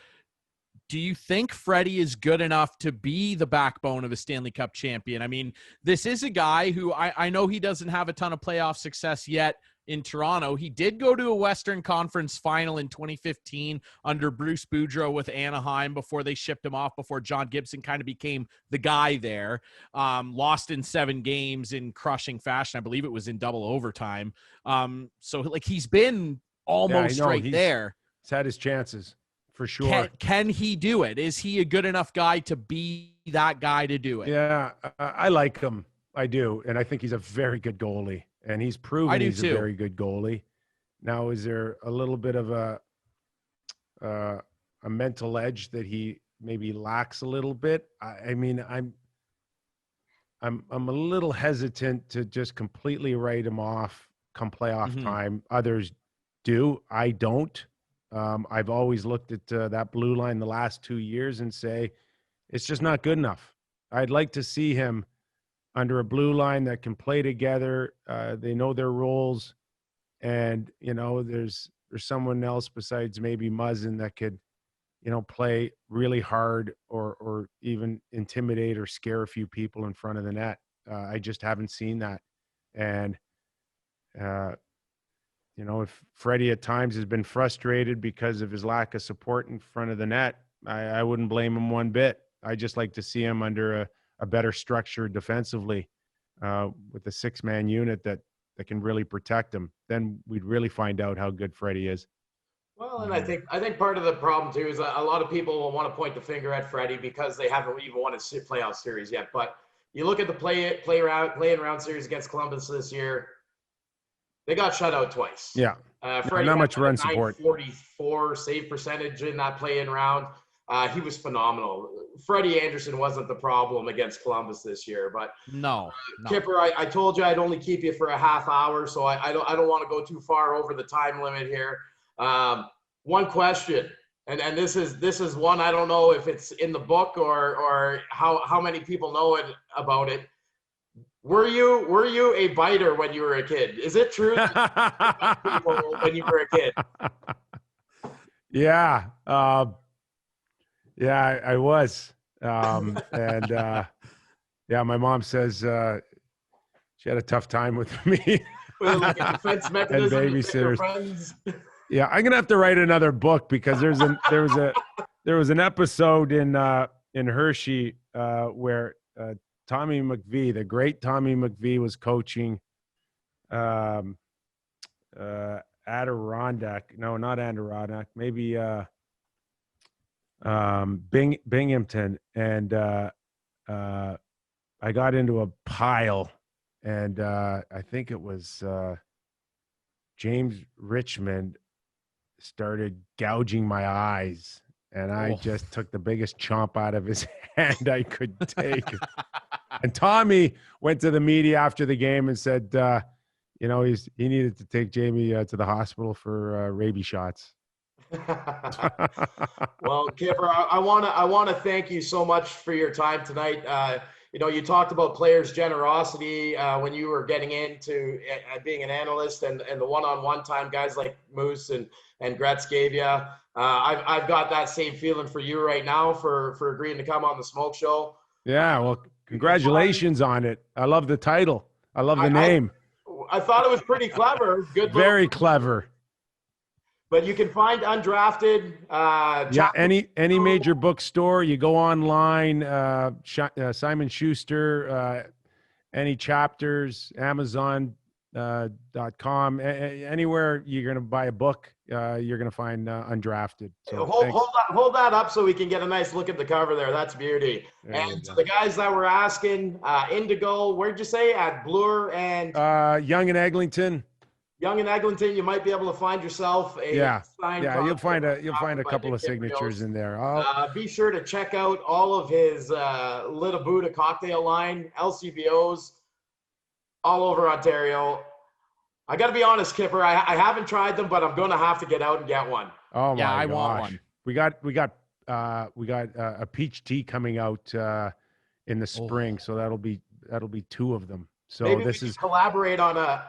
Do you think Freddie is good enough to be the backbone of a Stanley Cup champion? I mean, this is a guy who I know he doesn't have a ton of playoff success yet in Toronto. He did go to a Western Conference final in 2015 under Bruce Boudreau with Anaheim before they shipped him off, before John Gibson kind of became the guy there. Lost in 7 games in crushing fashion. I believe it was in double overtime. So he's been almost there. He's had his chances. For sure. Can he do it? Is he a good enough guy to be that guy to do it? Yeah, I like him. I do. And I think he's a very good goalie. And he's proven he's a very good goalie. Now, is there a little bit of a mental edge that he maybe lacks a little bit? I mean, I'm a little hesitant to just completely write him off come playoff time. Others do. I don't. I've always looked at that blue line the last 2 years and say, it's just not good enough. I'd like to see him under a blue line that can play together. They know their roles, and, there's someone else besides maybe Muzzin that could, play really hard or even intimidate or scare a few people in front of the net. I just haven't seen that. And, if Freddie at times has been frustrated because of his lack of support in front of the net, I wouldn't blame him one bit. I just like to see him under a better structure defensively with a 6-man unit that can really protect him. Then we'd really find out how good Freddie is. Well, and I think part of the problem too is a lot of people will want to point the finger at Freddie because they haven't even won a playoff series yet. But you look at the play-in round series against Columbus this year. They got shut out twice. Yeah. Freddie not much run support. 944 save percentage in that play-in round. He was phenomenal. Freddie Anderson wasn't the problem against Columbus this year, but no. Kipper, I told you I'd only keep you for a half hour, so I don't want to go too far over the time limit here. One question, and this is one I don't know if it's in the book or how many people know about it. Were you a biter when you were a kid? Is it true that you bit people when you were a kid? Yeah. Yeah, I was. And yeah, my mom says she had a tough time with me. Like a defense mechanism and babysitters. Yeah, I'm gonna have to write another book because there was an episode in Hershey where Tommy McVie, the great Tommy McVie, was coaching Adirondack. No, not Adirondack. Maybe Binghamton. And I got into a pile, and I think it was James Richmond started gouging my eyes, and I just took the biggest chomp out of his hand I could take. And Tommy went to the media after the game and said, he needed to take Jamie to the hospital for rabies shots. Well, Kipper, I want to thank you so much for your time tonight. You talked about players' generosity when you were getting into being an analyst, and the one-on-one time guys like Moose and Gretz gave you. I've got that same feeling for you right now for agreeing to come on the Smoke Show. Yeah, well, congratulations on it. I love the title. I love the name. I thought it was pretty clever. Good, very clever. But you can find Undrafted. Yeah, any major bookstore. You go online, Simon Schuster, any chapters, Amazon.com, anywhere you're going to buy a book, you're going to find Undrafted. So hold that up so we can get a nice look at the cover there. That's beauty. And to the guys that were asking, Indigo, where'd you say? At Bloor and Young and Eglinton. Young and Eglinton, you might be able to find yourself a signed copy. You'll find a couple of signatures in there. Be sure to check out all of his Little Buddha cocktail line, LCBOs, all over Ontario. I got to be honest, Kipper, I haven't tried them, but I'm going to have to get out and get one. Oh my gosh. I want one. We got a peach tea coming out in the spring, so that'll be 2 of them. So maybe this we is collaborate on a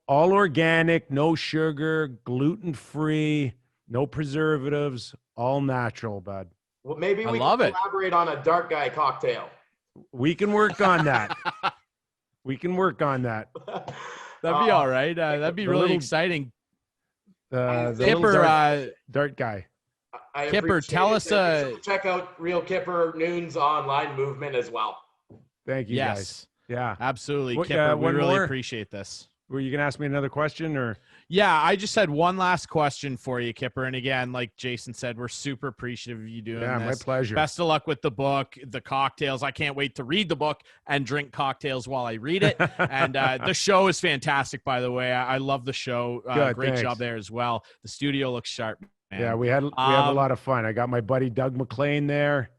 all organic, no sugar, gluten-free, no preservatives, all natural, bud. Well, maybe we can collaborate on a dark guy cocktail. We can work on that. We can work on that. That'd be all right. That'd be really exciting. Kipper, dart guy. Kipper, tell us. Check out Real Kipper Noon's online movement as well. Thank you, guys. Yeah, absolutely. Kipper, we really appreciate this. Were you going to ask me another question or? Yeah, I just had one last question for you, Kipper. And again, like Jason said, we're super appreciative of you doing this. Yeah, my pleasure. Best of luck with the book, the cocktails. I can't wait to read the book and drink cocktails while I read it. And the show is fantastic, by the way. I love the show. Great job there as well. The studio looks sharp, man. Yeah, we have a lot of fun. I got my buddy Doug McLean there.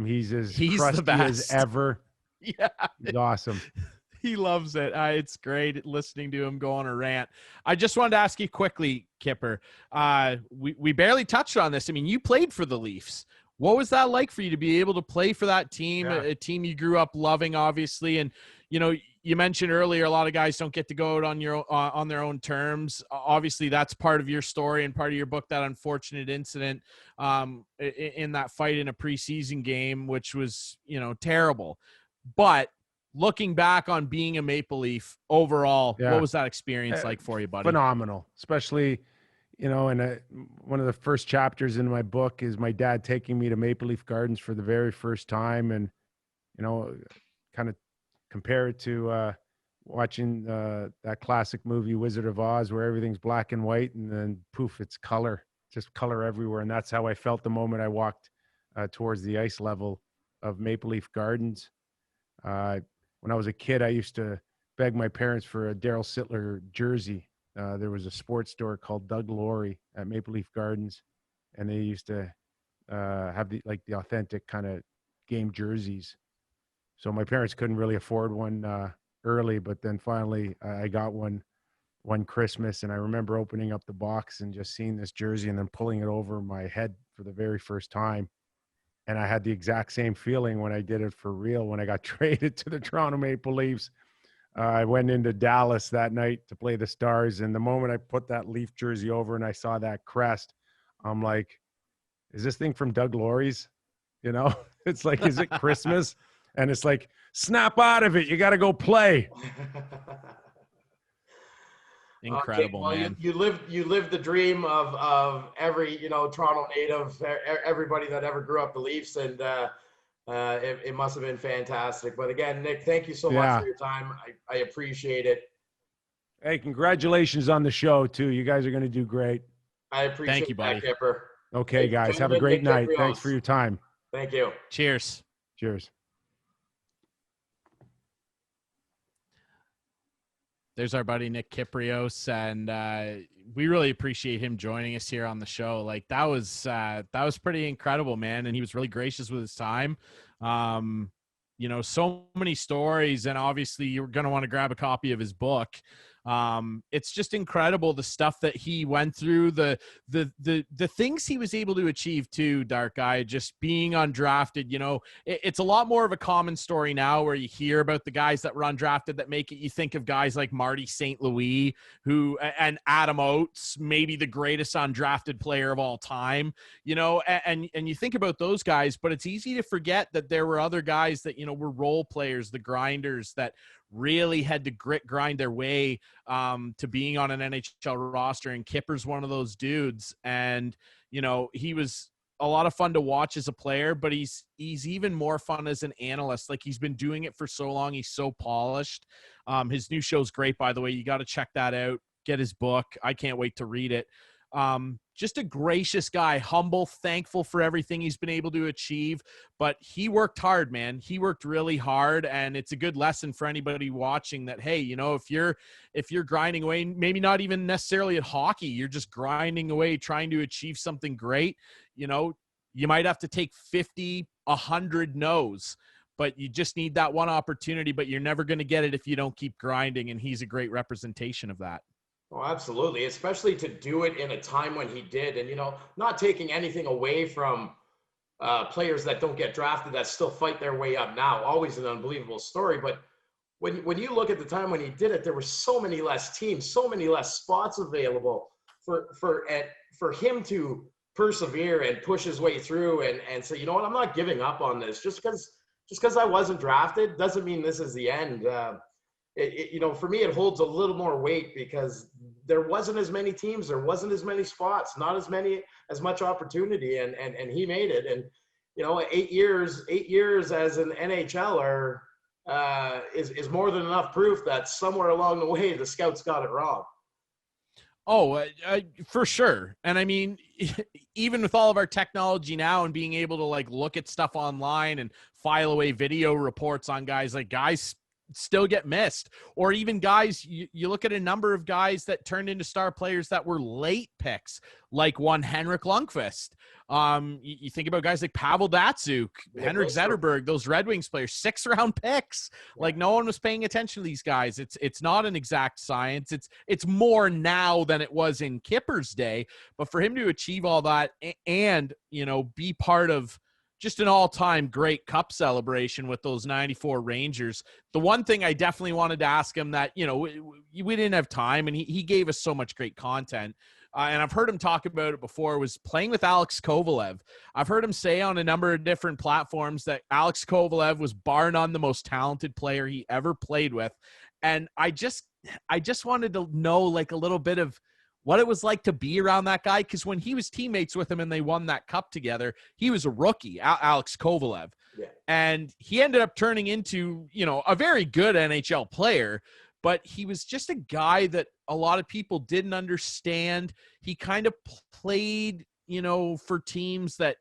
He's crusty as ever. Yeah, he's awesome. He loves it. It's great listening to him go on a rant. I just wanted to ask you quickly, Kipper. We barely touched on this. I mean, you played for the Leafs. What was that like for you to be able to play for that team, a team you grew up loving, obviously? And, you mentioned earlier a lot of guys don't get to go out on their own terms. Obviously, that's part of your story and part of your book, that unfortunate incident in that fight in a preseason game, which was, terrible. But looking back on being a Maple Leaf overall, what was that experience like for you, buddy? Phenomenal, especially, in one of the first chapters in my book is my dad taking me to Maple Leaf Gardens for the very first time, and kind of compare it to watching that classic movie Wizard of Oz, where everything's black and white, and then poof, it's color, just color everywhere. And that's how I felt the moment I walked towards the ice level of Maple Leaf Gardens. When I was a kid, I used to beg my parents for a Daryl Sittler jersey. There was a sports store called Doug Laurie at Maple Leaf Gardens, and they used to have the authentic kind of game jerseys. So my parents couldn't really afford one early, but then finally I got one Christmas, and I remember opening up the box and just seeing this jersey and then pulling it over my head for the very first time. And I had the exact same feeling when I did it for real, when I got traded to the Toronto Maple Leafs. I went into Dallas that night to play the Stars, and the moment I put that Leaf jersey over and I saw that crest, I'm like, is this thing from Doug Laurie's? It's like, is it Christmas? And it's like, snap out of it. You got to go play. Incredible, man. You lived the dream of every Toronto native, everybody that ever grew up the Leafs, and it must have been fantastic. But again, Nick, thank you so much for your time. I appreciate it. Hey, congratulations on the show too. You guys are going to do great. I appreciate that, Kipper. Okay, guys, have a great night. Thanks for your time. Thank you. Cheers. Cheers. There's our buddy Nick Kypreos, and we really appreciate him joining us here on the show. Like, that was pretty incredible, man, and he was really gracious with his time. So many stories, and obviously you're going to want to grab a copy of his book. It's just incredible the stuff that he went through, the things he was able to achieve too, Dark Guy, just being undrafted. You know, it's a lot more of a common story now where you hear about the guys that were undrafted that make it. You think of guys like Marty St. Louis, and Adam Oates, maybe the greatest undrafted player of all time, you know, and you think about those guys, but it's easy to forget that there were other guys that, you know, were role players, the grinders that really had to grind their way to being on an NHL roster. And Kipper's one of those dudes. And, you know, he was a lot of fun to watch as a player, but he's even more fun as an analyst. Like, he's been doing it for so long. He's so polished. His new show's great, by the way. You got to check that out. Get his book. I can't wait to read it. Just a gracious guy, humble, thankful for everything he's been able to achieve, but he worked hard, man. He worked really hard, and it's a good lesson for anybody watching that, hey, you know, if you're grinding away, maybe not even necessarily at hockey, you're just grinding away, trying to achieve something great, you know, you might have to take 50, 100 no's, but you just need that one opportunity, but you're never going to get it if you don't keep grinding, and he's a great representation of that. Oh, absolutely. Especially to do it in a time when he did. And, you know, not taking anything away from players that don't get drafted that still fight their way up now. Always an unbelievable story. But when you look at the time when he did it, there were so many less teams, so many less spots available for him to persevere and push his way through and say, you know what, I'm not giving up on this. Just because I wasn't drafted doesn't mean this is the end. You know, for me, it holds a little more weight because there wasn't as many teams, there wasn't as many spots, not as much opportunity, and he made it. And, you know, 8 years as an NHL'er is more than enough proof that somewhere along the way, the scouts got it wrong. Oh, for sure. And I mean, even with all of our technology now and being able to like look at stuff online and file away video reports on guys still get missed, or even guys, you look at a number of guys that turned into star players that were late picks, like one Henrik Lundqvist. You think about guys like Pavel Datsyuk, Henrik Zetterberg, those Red Wings players, 6th-round picks. Like, no one was paying attention to these guys. It's not an exact science. It's more now than it was in Kipper's day, but for him to achieve all that and, you know, be part of just an all-time great cup celebration with those 94 Rangers. The one thing I definitely wanted to ask him that, you know, we didn't have time, and he gave us so much great content. And I've heard him talk about it before, was playing with Alex Kovalev. I've heard him say on a number of different platforms that Alex Kovalev was bar none the most talented player he ever played with. And I just wanted to know like a little bit of what it was like to be around that guy, because when he was teammates with him and they won that cup together, he was a rookie, Alex Kovalev. Yeah. And he ended up turning into, you know, a very good NHL player, but he was just a guy that a lot of people didn't understand. He kind of played, you know, for teams that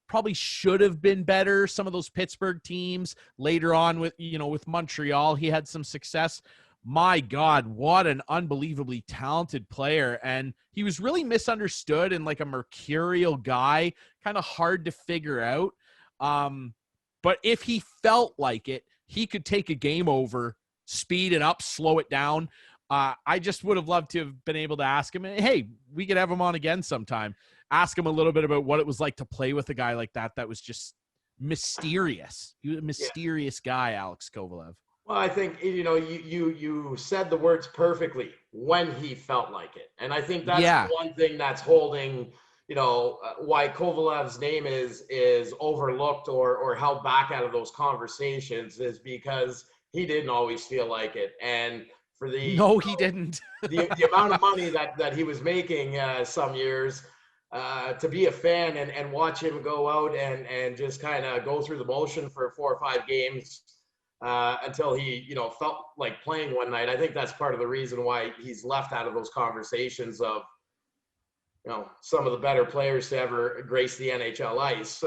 probably should have been better. Some of those Pittsburgh teams later on with, you know, with Montreal, he had some success. My God, what an unbelievably talented player. And he was really misunderstood and like a mercurial guy, kind of hard to figure out. But if he felt like it, he could take a game over, speed it up, slow it down. I just would have loved to have been able to ask him, hey, we could have him on again sometime. Ask him a little bit about what it was like to play with a guy like that. That was just mysterious. He was a mysterious guy, Alex Kovalev. Well, I think, you know, you said the words perfectly, when he felt like it. And I think that's one thing that's holding, you know, why Kovalev's name is overlooked or held back out of those conversations, is because he didn't always feel like it. And for he didn't. the amount of money that he was making some years, to be a fan and watch him go out and just kind of go through the motion for 4 or 5 games, until he, you know, felt like playing one night. I think that's part of the reason why he's left out of those conversations of, you know, some of the better players to ever grace the NHL ice.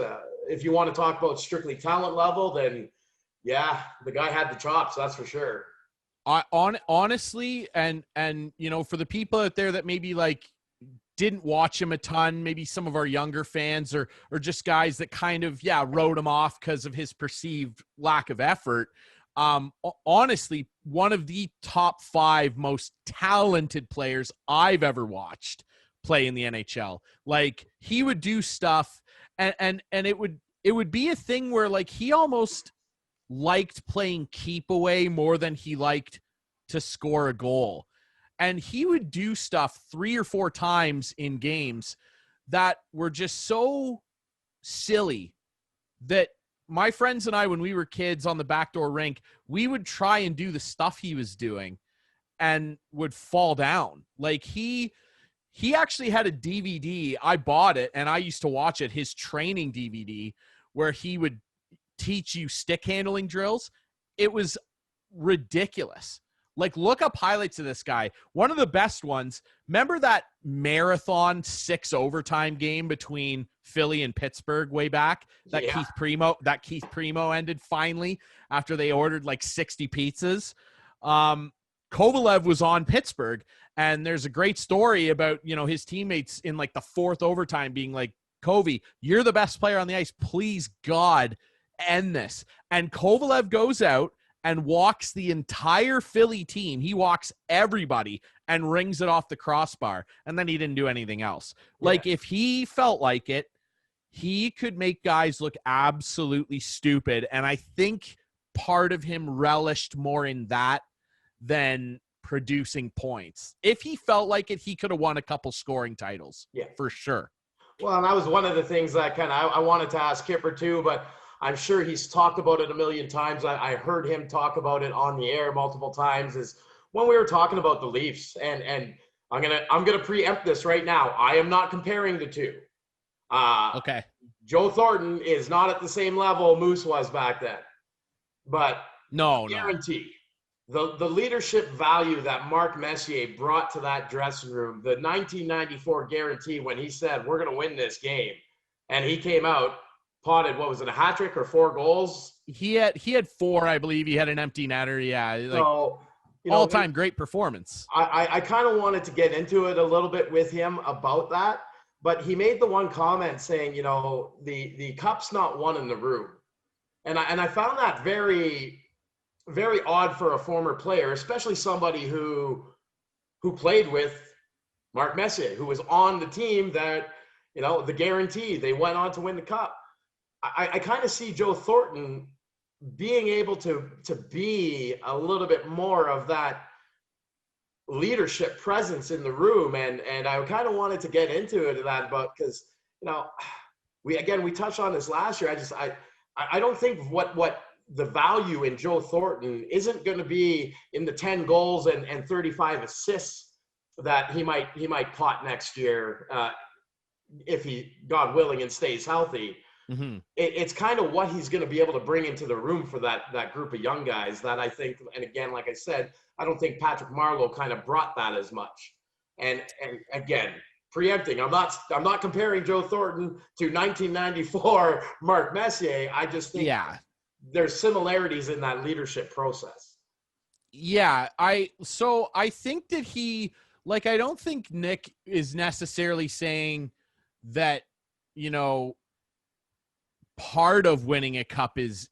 If you want to talk about strictly talent level, then yeah, the guy had the chops, that's for sure. Honestly, and you know, for the people out there that maybe like didn't watch him a ton, maybe some of our younger fans or just guys that kind of, wrote him off because of his perceived lack of effort. honestly, one of the top 5 most talented players I've ever watched play in the NHL. Like, he would do stuff and it would be a thing where, like, he almost liked playing keep away more than he liked to score a goal. And he would do stuff 3 or 4 times in games that were just so silly that my friends and I, when we were kids on the backdoor rink, we would try and do the stuff he was doing and would fall down. Like, he actually had a DVD. I bought it and I used to watch it, his training DVD, where he would teach you stick handling drills. It was ridiculous. Like, look up highlights of this guy. One of the best ones. Remember that marathon 6 overtime game between Philly and Pittsburgh way back? That Keith Primo ended finally after they ordered like 60 pizzas. Kovalev was on Pittsburgh, and there's a great story about, you know, his teammates in like the 4th overtime being like, Kovy, you're the best player on the ice. Please, God, end this. And Kovalev goes out and walks the entire Philly team. He walks everybody and rings it off the crossbar. And then he didn't do anything else. Like, if he felt like it, he could make guys look absolutely stupid. And I think part of him relished more in that than producing points. If he felt like it, he could have won a couple scoring titles. Yeah, for sure. Well, and that was one of the things that I wanted to ask Kipper too, but I'm sure he's talked about it a million times. I heard him talk about it on the air multiple times, is when we were talking about the Leafs, and I'm gonna preempt this right now. I am not comparing the two. Okay. Joe Thornton is not at the same level Moose was back then, but no. The leadership value that Mark Messier brought to that dressing room, the 1994 guarantee when he said, we're going to win this game. And he came out, potted, what was it, a hat trick or 4 goals? He had 4, I believe. He had an empty netter. Yeah. Like, so, you know, all-time great performance. I kind of wanted to get into it a little bit with him about that. But he made the one comment saying, you know, the cup's not won in the room. And I found that very, very odd for a former player, especially somebody who played with Mark Messier, who was on the team that, you know, the guarantee, they went on to win the cup. I kind of see Joe Thornton being able to be a little bit more of that leadership presence in the room. And I kind of wanted to get into it that, but because, you know, we touched on this last year. I don't think what the value in Joe Thornton isn't going to be in the 10 goals and 35 assists that he might pot next year if he, God willing, and stays healthy. Mm-hmm. It's kind of what he's going to be able to bring into the room for that group of young guys that I think, and again, like I said, I don't think Patrick Marleau kind of brought that as much. And again, preempting, I'm not comparing Joe Thornton to 1994 Mark Messier. I just think there's similarities in that leadership process. Yeah, I think that he, like, I don't think Nick is necessarily saying that, you know, part of winning a cup is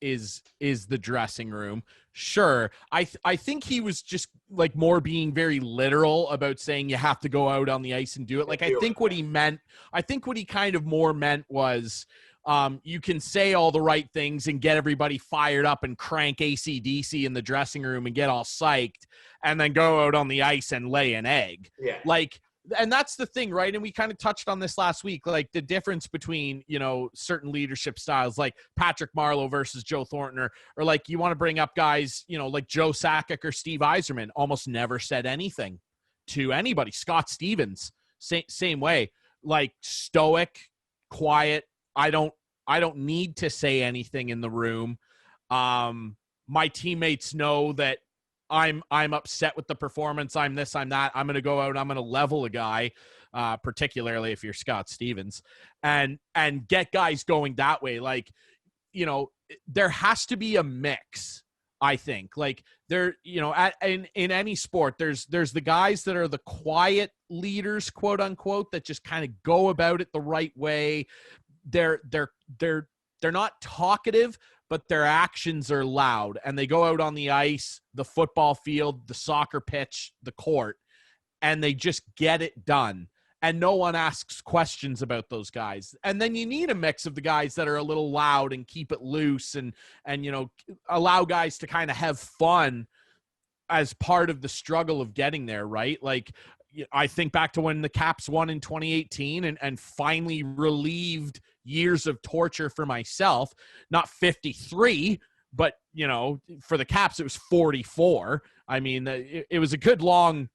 the dressing room. Sure. I think he was just like more being very literal about saying you have to go out on the ice and do it. Like, I think what he kind of more meant was, you can say all the right things and get everybody fired up and crank AC/DC in the dressing room and get all psyched and then go out on the ice and lay an egg. Yeah. Like, and that's the thing, right? And we kind of touched on this last week, like the difference between, you know, certain leadership styles, like Patrick Marleau versus Joe Thornton, or like you want to bring up guys, you know, like Joe Sakic or Steve Yzerman, almost never said anything to anybody. Scott Stevens, same way, like stoic, quiet. I don't need to say anything in the room. My teammates know that I'm upset with the performance. I'm this, I'm that. I'm going to go out. I'm going to level a guy, particularly if you're Scott Stevens, and get guys going that way. Like, you know, there has to be a mix. I think, like, there, you know, in any sport, there's the guys that are the quiet leaders, quote unquote, that just kind of go about it the right way. They're not talkative, but their actions are loud, and they go out on the ice, the football field, the soccer pitch, the court, and they just get it done. And no one asks questions about those guys. And then you need a mix of the guys that are a little loud and keep it loose and allow guys to kind of have fun as part of the struggle of getting there, right? Like, I think back to when the Caps won in 2018 and finally relieved years of torture for myself. Not 53, but, for the Caps, it was 44. I mean, it was a good long,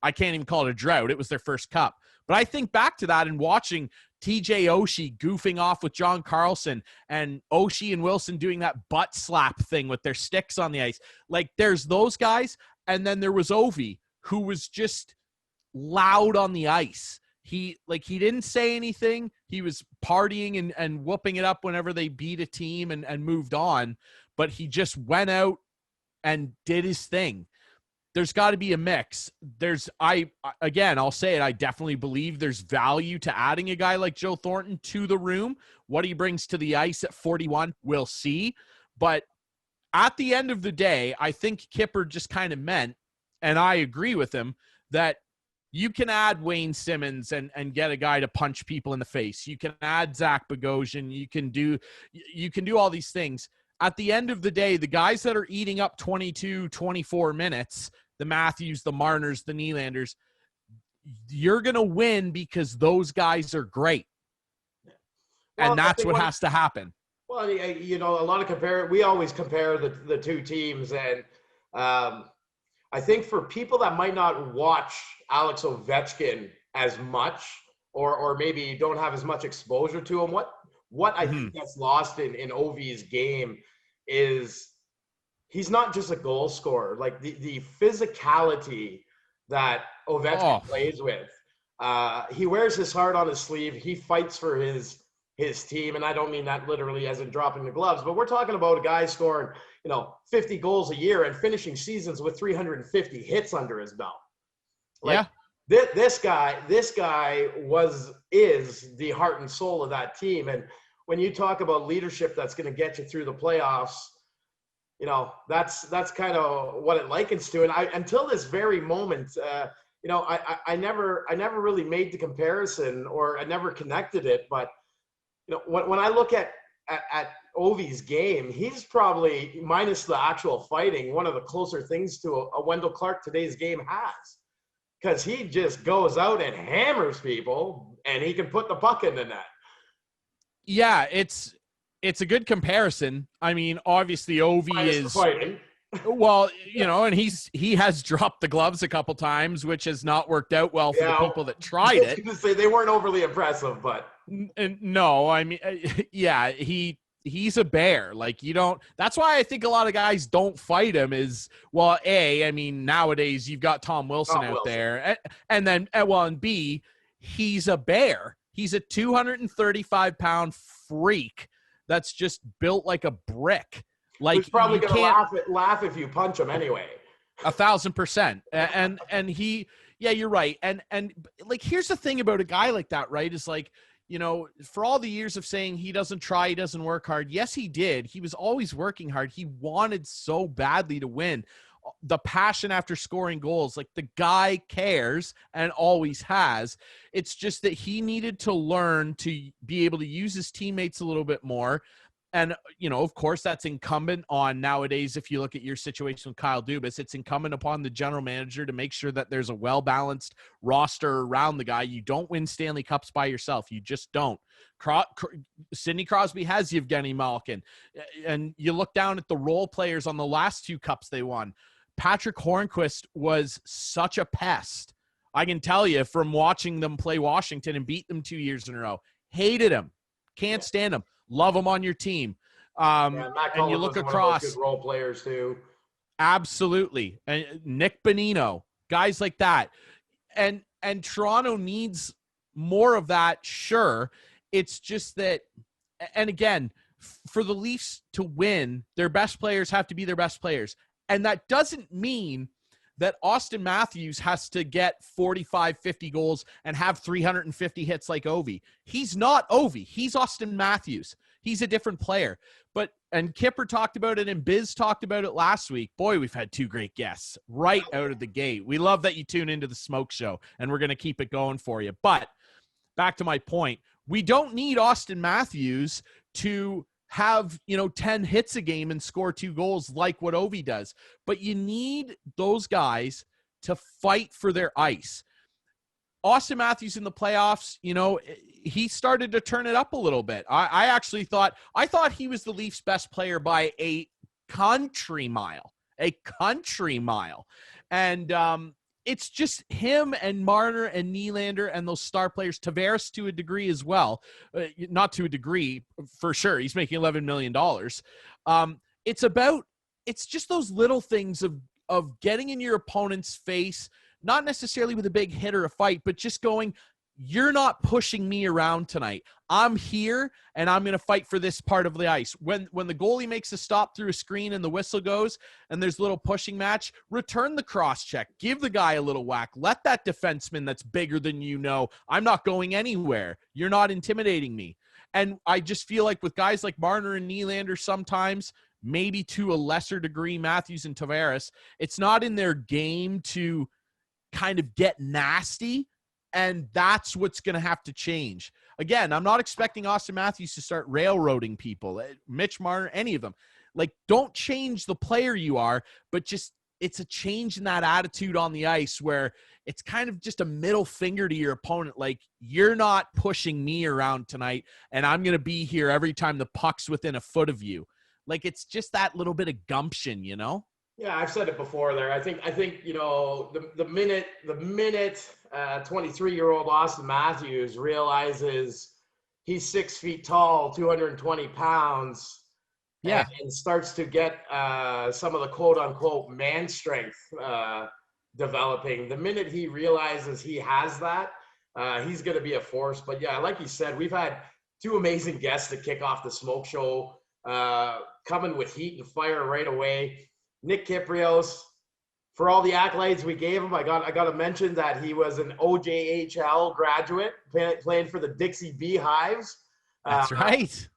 I can't even call it a drought. It was their first cup. But I think back to that and watching TJ Oshie goofing off with John Carlson and Oshie and Wilson doing that butt slap thing with their sticks on the ice. Like, there's those guys. And then there was Ovi, who was just loud on the ice. He didn't say anything. He was partying and whooping it up whenever they beat a team and moved on. But he just went out and did his thing. There's got to be a mix. I'll say it, I definitely believe there's value to adding a guy like Joe Thornton to the room. What he brings to the ice at 41, we'll see. But at the end of the day, I think Kipper just kind of meant, and I agree with him, that you can add Wayne Simmons and get a guy to punch people in the face. You can add Zach Bogosian. You can do all these things. At the end of the day, the guys that are eating up 22, 24 minutes, the Matthews, the Marners, the Nylanders, you're going to win because those guys are great. Well, and that's what has to happen. Well, we always compare the two teams. And I think for people that might not watch Alex Ovechkin as much or maybe don't have as much exposure to him, what I think gets lost in Ovi's game is he's not just a goal scorer. Like the physicality that Ovechkin plays with. He wears his heart on his sleeve. He fights for his team, and I don't mean that literally as in dropping the gloves, but we're talking about a guy scoring 50 goals a year and finishing seasons with 350 hits under his belt. Like, yeah. This guy is the heart and soul of that team. And when you talk about leadership that's going to get you through the playoffs, that's kind of what it likens to. And until this very moment, I never really made the comparison, or I never connected it. But when I look at Ovi's game, he's probably, minus the actual fighting, one of the closer things to a Wendell Clark today's game has, because he just goes out and hammers people, and he can put the puck in the net. Yeah, it's a good comparison. I mean, obviously Ovi is fighting. Well, and he has dropped the gloves a couple times, which has not worked out well for the people that tried it. I was going to say they weren't overly impressive, but no, I mean, yeah, he's a bear. Like, that's why I think a lot of guys don't fight him is, well, I mean, nowadays you've got Tom Wilson out there, and then, and B, he's a bear. He's a 235-pound freak that's just built like a brick. Like, he's probably going to laugh if you punch him anyway. 1,000%. And he, yeah, you're right. And like, here's the thing about a guy like that, right? Is like, for all the years of saying he doesn't try, he doesn't work hard. Yes, he did. He was always working hard. He wanted so badly to win. The passion after scoring goals, like, the guy cares and always has. It's just that he needed to learn to be able to use his teammates a little bit more. And, of course, that's incumbent on nowadays. If you look at your situation with Kyle Dubas, it's incumbent upon the general manager to make sure that there's a well-balanced roster around the guy. You don't win Stanley Cups by yourself. You just don't. Sidney Crosby has Evgeny Malkin. And you look down at the role players on the last two cups they won. Patrick Hornquist was such a pest. I can tell you from watching them play Washington and beat them 2 years in a row. Hated him. Can't stand him. Love him on your team. And you look across, good role players too. Absolutely. And Nick Bonino, guys like that. And Toronto needs more of that. Sure. It's just that, and again, for the Leafs to win, their best players have to be their best players. And that doesn't mean that Austin Matthews has to get 45, 50 goals and have 350 hits like Ovi. He's not Ovi. He's Austin Matthews. He's a different player. But and Kipper talked about it and Biz talked about it last week. Boy, we've had 2 great guests right out of the gate. We love that you tune into the Smoke Show, and we're going to keep it going for you. But back to my point, we don't need Austin Matthews to have, 10 hits a game and score 2 goals like what Ovi does. But you need those guys to fight for their ice. Austin Matthews in the playoffs, he started to turn it up a little bit. I actually thought he was the Leafs' best player by a country mile. And it's just him and Marner and Nylander and those star players, Tavares to a degree as well. Not to a degree, for sure. He's making $11 million. It's just those little things of getting in your opponent's face, not necessarily with a big hit or a fight, but just going, you're not pushing me around tonight. I'm here, and I'm going to fight for this part of the ice. When the goalie makes a stop through a screen and the whistle goes and there's a little pushing match, return the cross check. Give the guy a little whack. Let that defenseman that's bigger than I'm not going anywhere. You're not intimidating me. And I just feel like with guys like Marner and Nylander sometimes, maybe to a lesser degree Matthews and Tavares, it's not in their game to kind of get nasty, and that's what's going to have to change. Again, I'm not expecting Austin Matthews to start railroading people, Mitch Marner, any of them. Like, don't change the player you are, but just it's a change in that attitude on the ice where it's kind of just a middle finger to your opponent. Like, you're not pushing me around tonight, and I'm going to be here every time the puck's within a foot of you. Like, it's just that little bit of gumption, Yeah, I've said it before there. I think the minute 23-year-old Austin Matthews realizes he's 6 feet tall, 220 pounds, yeah, and starts to get some of the quote unquote man strength developing. The minute he realizes he has that, he's going to be a force. But yeah, like you said, we've had 2 amazing guests to kick off the Smoke Show, coming with heat and fire right away. Nick Kypreos, for all the accolades we gave him, I got to mention that he was an OJHL graduate, playing for the Dixie Beehives. That's right.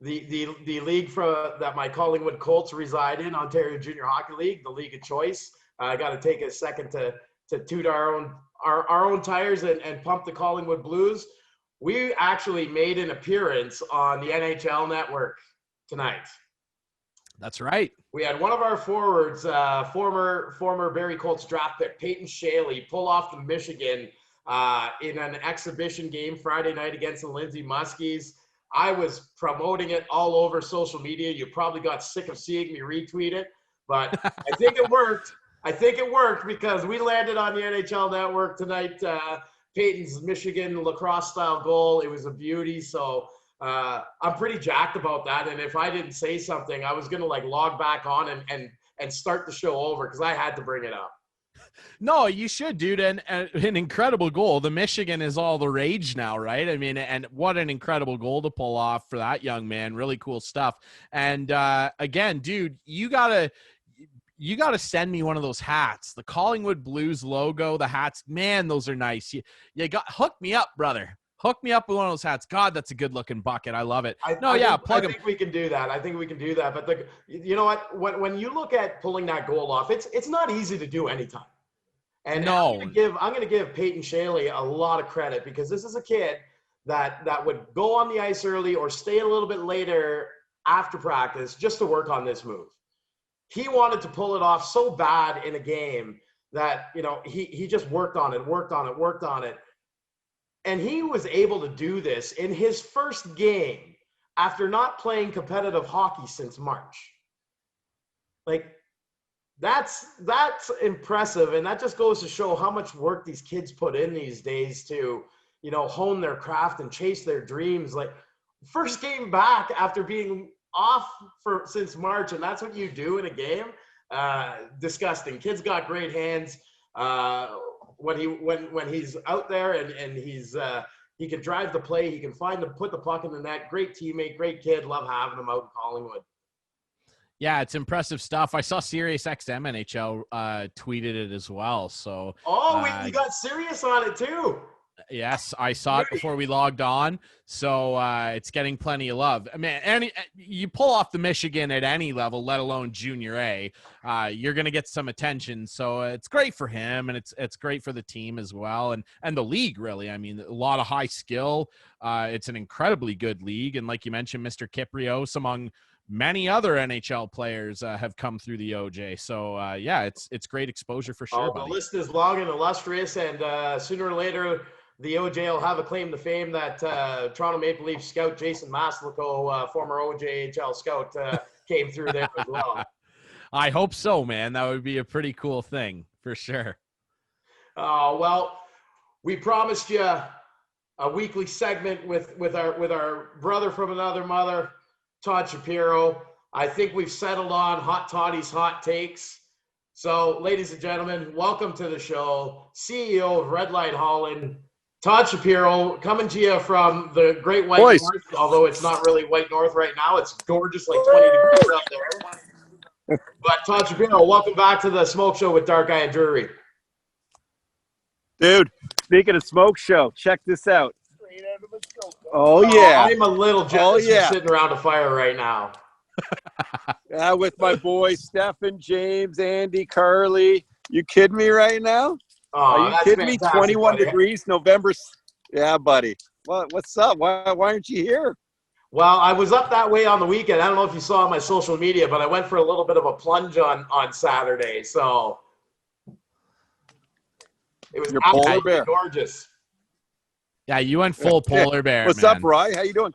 The league that my Collingwood Colts reside in, Ontario Junior Hockey League, the league of choice. I got to take a second to toot our own tires and pump the Collingwood Blues. We actually made an appearance on the NHL Network tonight. That's right. We had one of our forwards, former Barrie Colts draft pick, Peyton Shaley, pull off the Michigan in an exhibition game Friday night against the Lindsay Muskies. I was promoting it all over social media. You probably got sick of seeing me retweet it, but I think it worked. I think it worked because we landed on the NHL Network tonight. Peyton's Michigan lacrosse style goal. It was a beauty. So I'm pretty jacked about that. And if I didn't say something, I was going to log back on and start the show over because I had to bring it up. No, you should, dude. And an incredible goal. The Michigan is all the rage now, right? I mean, and what an incredible goal to pull off for that young man. Really cool stuff. And again, dude, you gotta send me one of those hats. The Collingwood Blues logo, the hats, man, those are nice. You got hook me up, brother. Hook me up with one of those hats. God, that's a good-looking bucket. I love it. I think we can do that. I think we can do that. But you know what? When you look at pulling that goal off, it's not easy to do anytime. And no, I'm going to give Peyton Shaley a lot of credit because this is a kid that would go on the ice early or stay a little bit later after practice just to work on this move. He wanted to pull it off so bad in a game that he just worked on it. And he was able to do this in his first game after not playing competitive hockey since March. That's impressive. And that just goes to show how much work these kids put in these days to, hone their craft and chase their dreams. First game back after being off since March. And that's what you do in a game. Disgusting. Kid's got great hands. When he's out there and he can drive the play, he can put the puck in the net. Great teammate, great kid. Love having him out in Collingwood. Yeah, it's impressive stuff. I saw SiriusXM NHL tweeted it as well. So we got Sirius on it too. Yes, I saw it before we logged on, so it's getting plenty of love. I mean, you pull off the Michigan at any level, let alone Junior A, you're going to get some attention. So it's great for him, and it's great for the team as well, and the league really. I mean, a lot of high skill. It's an incredibly good league, and like you mentioned, Mr. Kypreos, among many other NHL players have come through the OJ. So yeah, it's great exposure for sure. The list is long and illustrious, and sooner or later, the OJ will have a claim to fame that Toronto Maple Leaf scout Jason Maslico, former OJHL scout, came through there as well. I hope so, man. That would be a pretty cool thing for sure. Well, we promised you a weekly segment with our brother from another mother, Todd Shapiro. I think we've settled on Hot Totties Hot Takes. So, ladies and gentlemen, welcome to the show. CEO of Red Light Holland, Todd Shapiro, coming to you from the Great White North, although it's not really White North right now. It's gorgeous, like 20 degrees up there. But Todd Shapiro, welcome back to the Smoke Show with Dark Eye and Drury. Dude, speaking of Smoke Show, check this out. Oh, yeah. I'm a little jealous of sitting around a fire right now. Yeah, with my boys, Stephen, James, Andy, Carly. You kidding me right now? Are you kidding me? 21 degrees, November. Yeah, buddy. What's up? Why aren't you here? Well, I was up that way on the weekend. I don't know if you saw on my social media, but I went for a little bit of a plunge on Saturday. So it was absolutely gorgeous. Yeah, you went full polar bear. What's up, Rye? How you doing?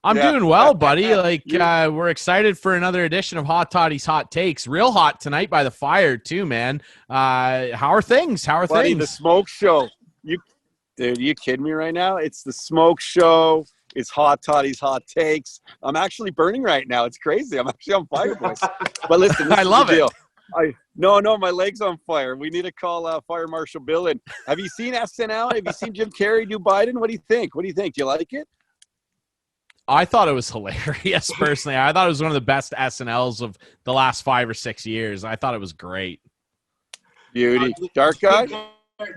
I'm doing well, buddy. Like, we're excited for another edition of Hot Totties Hot Takes. Real hot tonight by the fire, too, man. How are things? Buddy, the Smoke Show. Dude, you kidding me right now? It's the Smoke Show. It's Hot Totties Hot Takes. I'm actually burning right now. It's crazy. I'm actually on fire, boys. But listen, I love it. No, my leg's on fire. We need to call Fire Marshal Bill in. Have you seen SNL? Have you seen Jim Carrey do Biden? What do you think? Do you like it? I thought it was hilarious, personally. I thought it was one of the best SNLs of the last 5 or 6 years. I thought it was great. Beauty. Dark guy?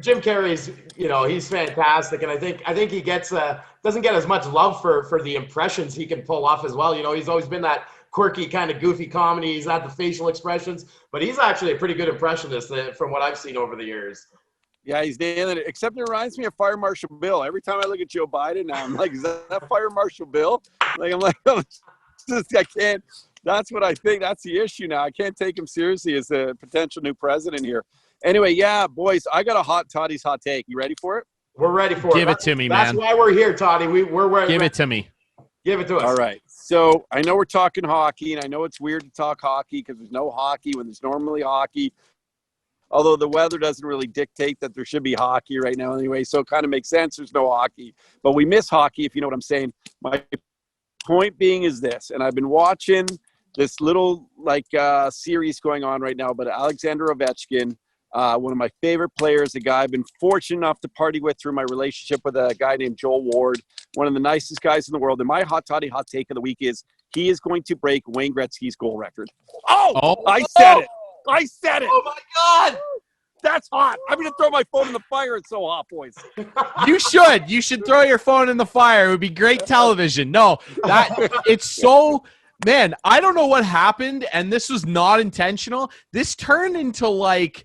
Jim Carrey's, he's fantastic, and I think he doesn't get as much love for the impressions he can pull off as well. He's always been that quirky kind of goofy comedy. He's not the facial expressions, but he's actually a pretty good impressionist from what I've seen over the years. Yeah, he's nailing it. Except it reminds me of Fire Marshal Bill. Every time I look at Joe Biden now, I'm like, is that Fire Marshal Bill? I can't. That's what I think. That's the issue now. I can't take him seriously as a potential new president here. Anyway, yeah, boys, I got a Hot Toddy's Hot Take. You ready for it? We're ready for it. Give it to me, man. That's why we're here, Toddy. We're ready. Give it to me. Give it to us. All right. So I know we're talking hockey, and I know it's weird to talk hockey because there's no hockey when there's normally hockey. Although the weather doesn't really dictate that there should be hockey right now anyway, so it kind of makes sense. There's no hockey. But we miss hockey, if you know what I'm saying. My point being is this, and I've been watching this little series going on right now about Alexander Ovechkin, one of my favorite players, a guy I've been fortunate enough to party with through my relationship with a guy named Joel Ward, one of the nicest guys in the world. And my Hot Toddy Hot Take of the week is he is going to break Wayne Gretzky's goal record. I said it. I said it. Oh, my God. That's hot. I'm going to throw my phone in the fire. It's so hot, boys. You should. You should throw your phone in the fire. It would be great television. No, it's so – man, I don't know what happened, and this was not intentional. This turned into like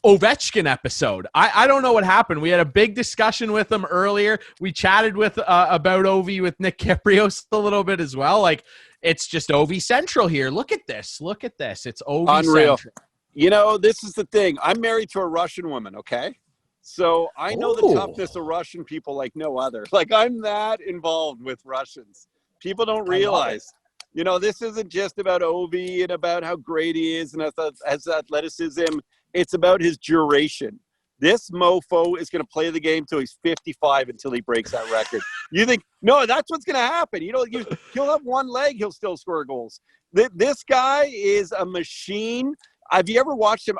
Ovechkin episode. I don't know what happened. We had a big discussion with him earlier. We chatted with about Ovi with Nick Kypreos a little bit as well. Like, it's just Ovi Central here. Look at this. Look at this. It's Ovi Unreal. Central. This is the thing. I'm married to a Russian woman, okay? So I know the toughness of Russian people like no other. Like, I'm that involved with Russians. People don't realize. This isn't just about Ovi and about how great he is and his athleticism. It's about his duration. This mofo is going to play the game till he's 55 until he breaks that record. You think, no, that's what's going to happen. He'll have one leg, he'll still score goals. This guy is a machine. Have you ever watched him?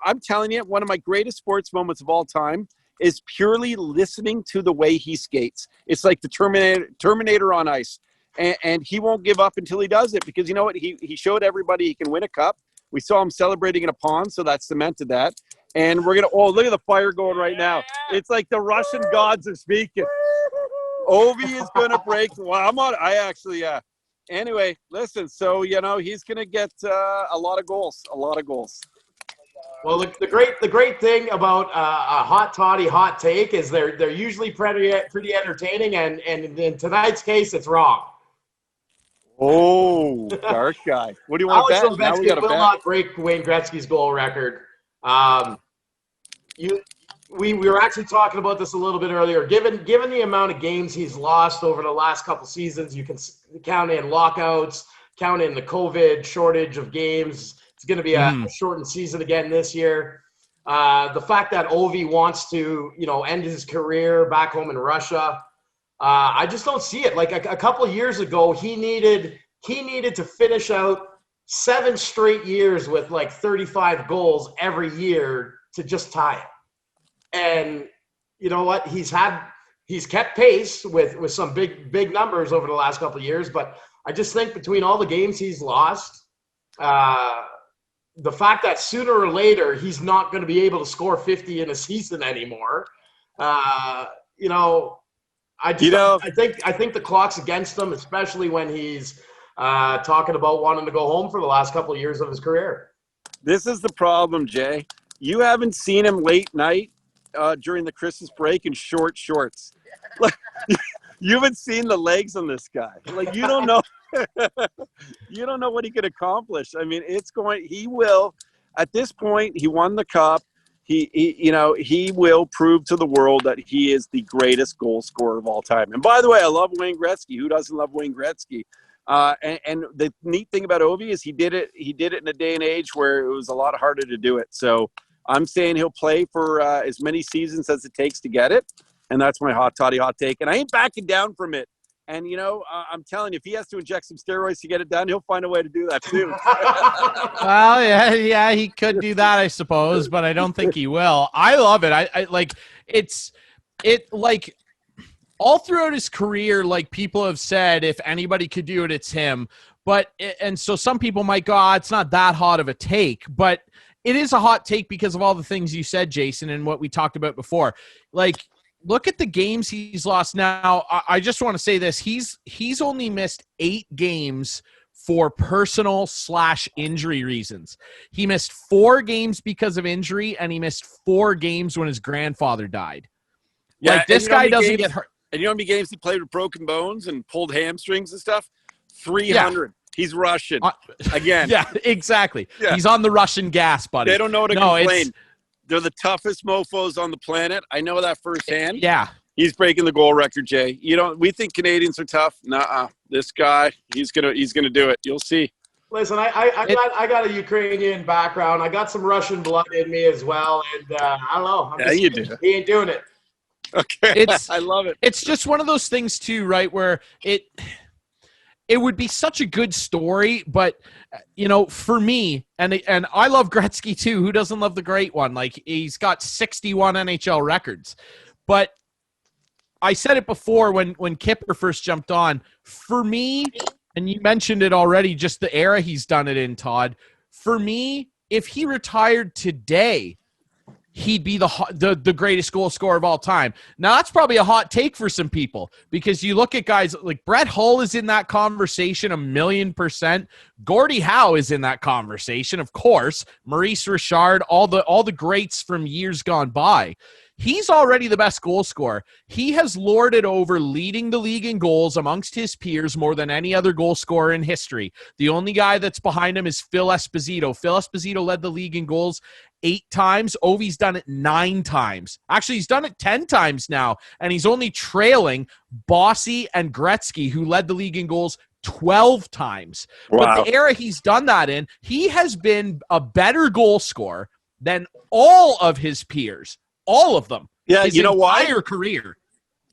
I'm telling you, one of my greatest sports moments of all time is purely listening to the way he skates. It's like the Terminator on ice. And he won't give up until he does it because you know what? He showed everybody he can win a cup. We saw him celebrating in a pond, so that cemented that. And we're going to – oh, look at the fire going right now. It's like the Russian gods are speaking. Ovi is going to break. Well, anyway, listen, so, he's going to get a lot of goals. Well, the great thing about a hot toddy hot take is they're usually pretty entertaining, and in tonight's case, it's wrong. Oh, dark guy. What do you want to bet? Now we got to bet. Will not break Wayne Gretzky's goal record. We were actually talking about this a little bit earlier. Given the amount of games he's lost over the last couple seasons, you can count in lockouts, count in the COVID shortage of games. It's going to be a shortened season again this year. The fact that Ovi wants to, end his career back home in Russia, I just don't see it. Like a couple of years ago, he needed to finish out 7 straight years with like 35 goals every year to just tie it. And you know what? He's kept pace with some big numbers over the last couple of years, but I just think between all the games he's lost, the fact that sooner or later he's not going to be able to score 50 in a season anymore, I think the clock's against him, especially when he's talking about wanting to go home for the last couple of years of his career. This is the problem, Jay. You haven't seen him late night during the Christmas break in short shorts. Like, you haven't seen the legs on this guy. Like, you don't know. You don't know what he could accomplish. I mean, he will, at this point, he won the cup. He will prove to the world that he is the greatest goal scorer of all time. And by the way, I love Wayne Gretzky. Who doesn't love Wayne Gretzky? And the neat thing about Ovi is he did it in a day and age where it was a lot harder to do it. So I'm saying he'll play for as many seasons as it takes to get it. And that's my hot toddy hot take. And I ain't backing down from it. And, I'm telling you, if he has to inject some steroids to get it done, he'll find a way to do that too. Well, yeah, he could do that, I suppose, but I don't think he will. I love it. I like like all throughout his career, like people have said, if anybody could do it, it's him. And so some people might go, it's not that hot of a take, but it is a hot take because of all the things you said, Jason, and what we talked about before. Like, look at the games he's lost. Now, I just want to say this. He's only missed 8 games for personal/injury reasons. He missed 4 games because of injury, and he missed 4 games when his grandfather died. Yeah, like, this guy doesn't get hurt. And you know how many games he played with broken bones and pulled hamstrings and stuff? 300. Yeah. He's Russian. Again. Yeah, exactly. Yeah. He's on the Russian gas, buddy. They don't know how to complain. They're the toughest mofos on the planet. I know that firsthand. Yeah. He's breaking the goal record, Jay. We think Canadians are tough. Nuh-uh. This guy, he's gonna do it. You'll see. Listen, I got a Ukrainian background. I got some Russian blood in me as well, and I don't know. You do. He ain't doing it. Okay. I love it. It's just one of those things too, right? Where it would be such a good story, but for me, and I love Gretzky too. Who doesn't love the great one? Like, he's got 61 NHL records. But I said it before when Kipper first jumped on. For me, and you mentioned it already, just the era he's done it in, Todd. For me, if he retired today, he'd be the greatest goal scorer of all time. Now, that's probably a hot take for some people, because you look at guys like Brett Hull is in that conversation 1,000,000%. Gordie Howe is in that conversation, of course. Maurice Richard, all the greats from years gone by. He's already the best goal scorer. He has lorded over leading the league in goals amongst his peers more than any other goal scorer in history. The only guy that's behind him is Phil Esposito. Phil Esposito led the league in goals 8 times. Ovi's done it 9 times. Actually, he's done it 10 times now, and he's only trailing Bossy and Gretzky, who led the league in goals 12 times. Wow. But the era he's done that in, he has been a better goal scorer than all of his peers. All of them. Yeah, his you know why? Entire career.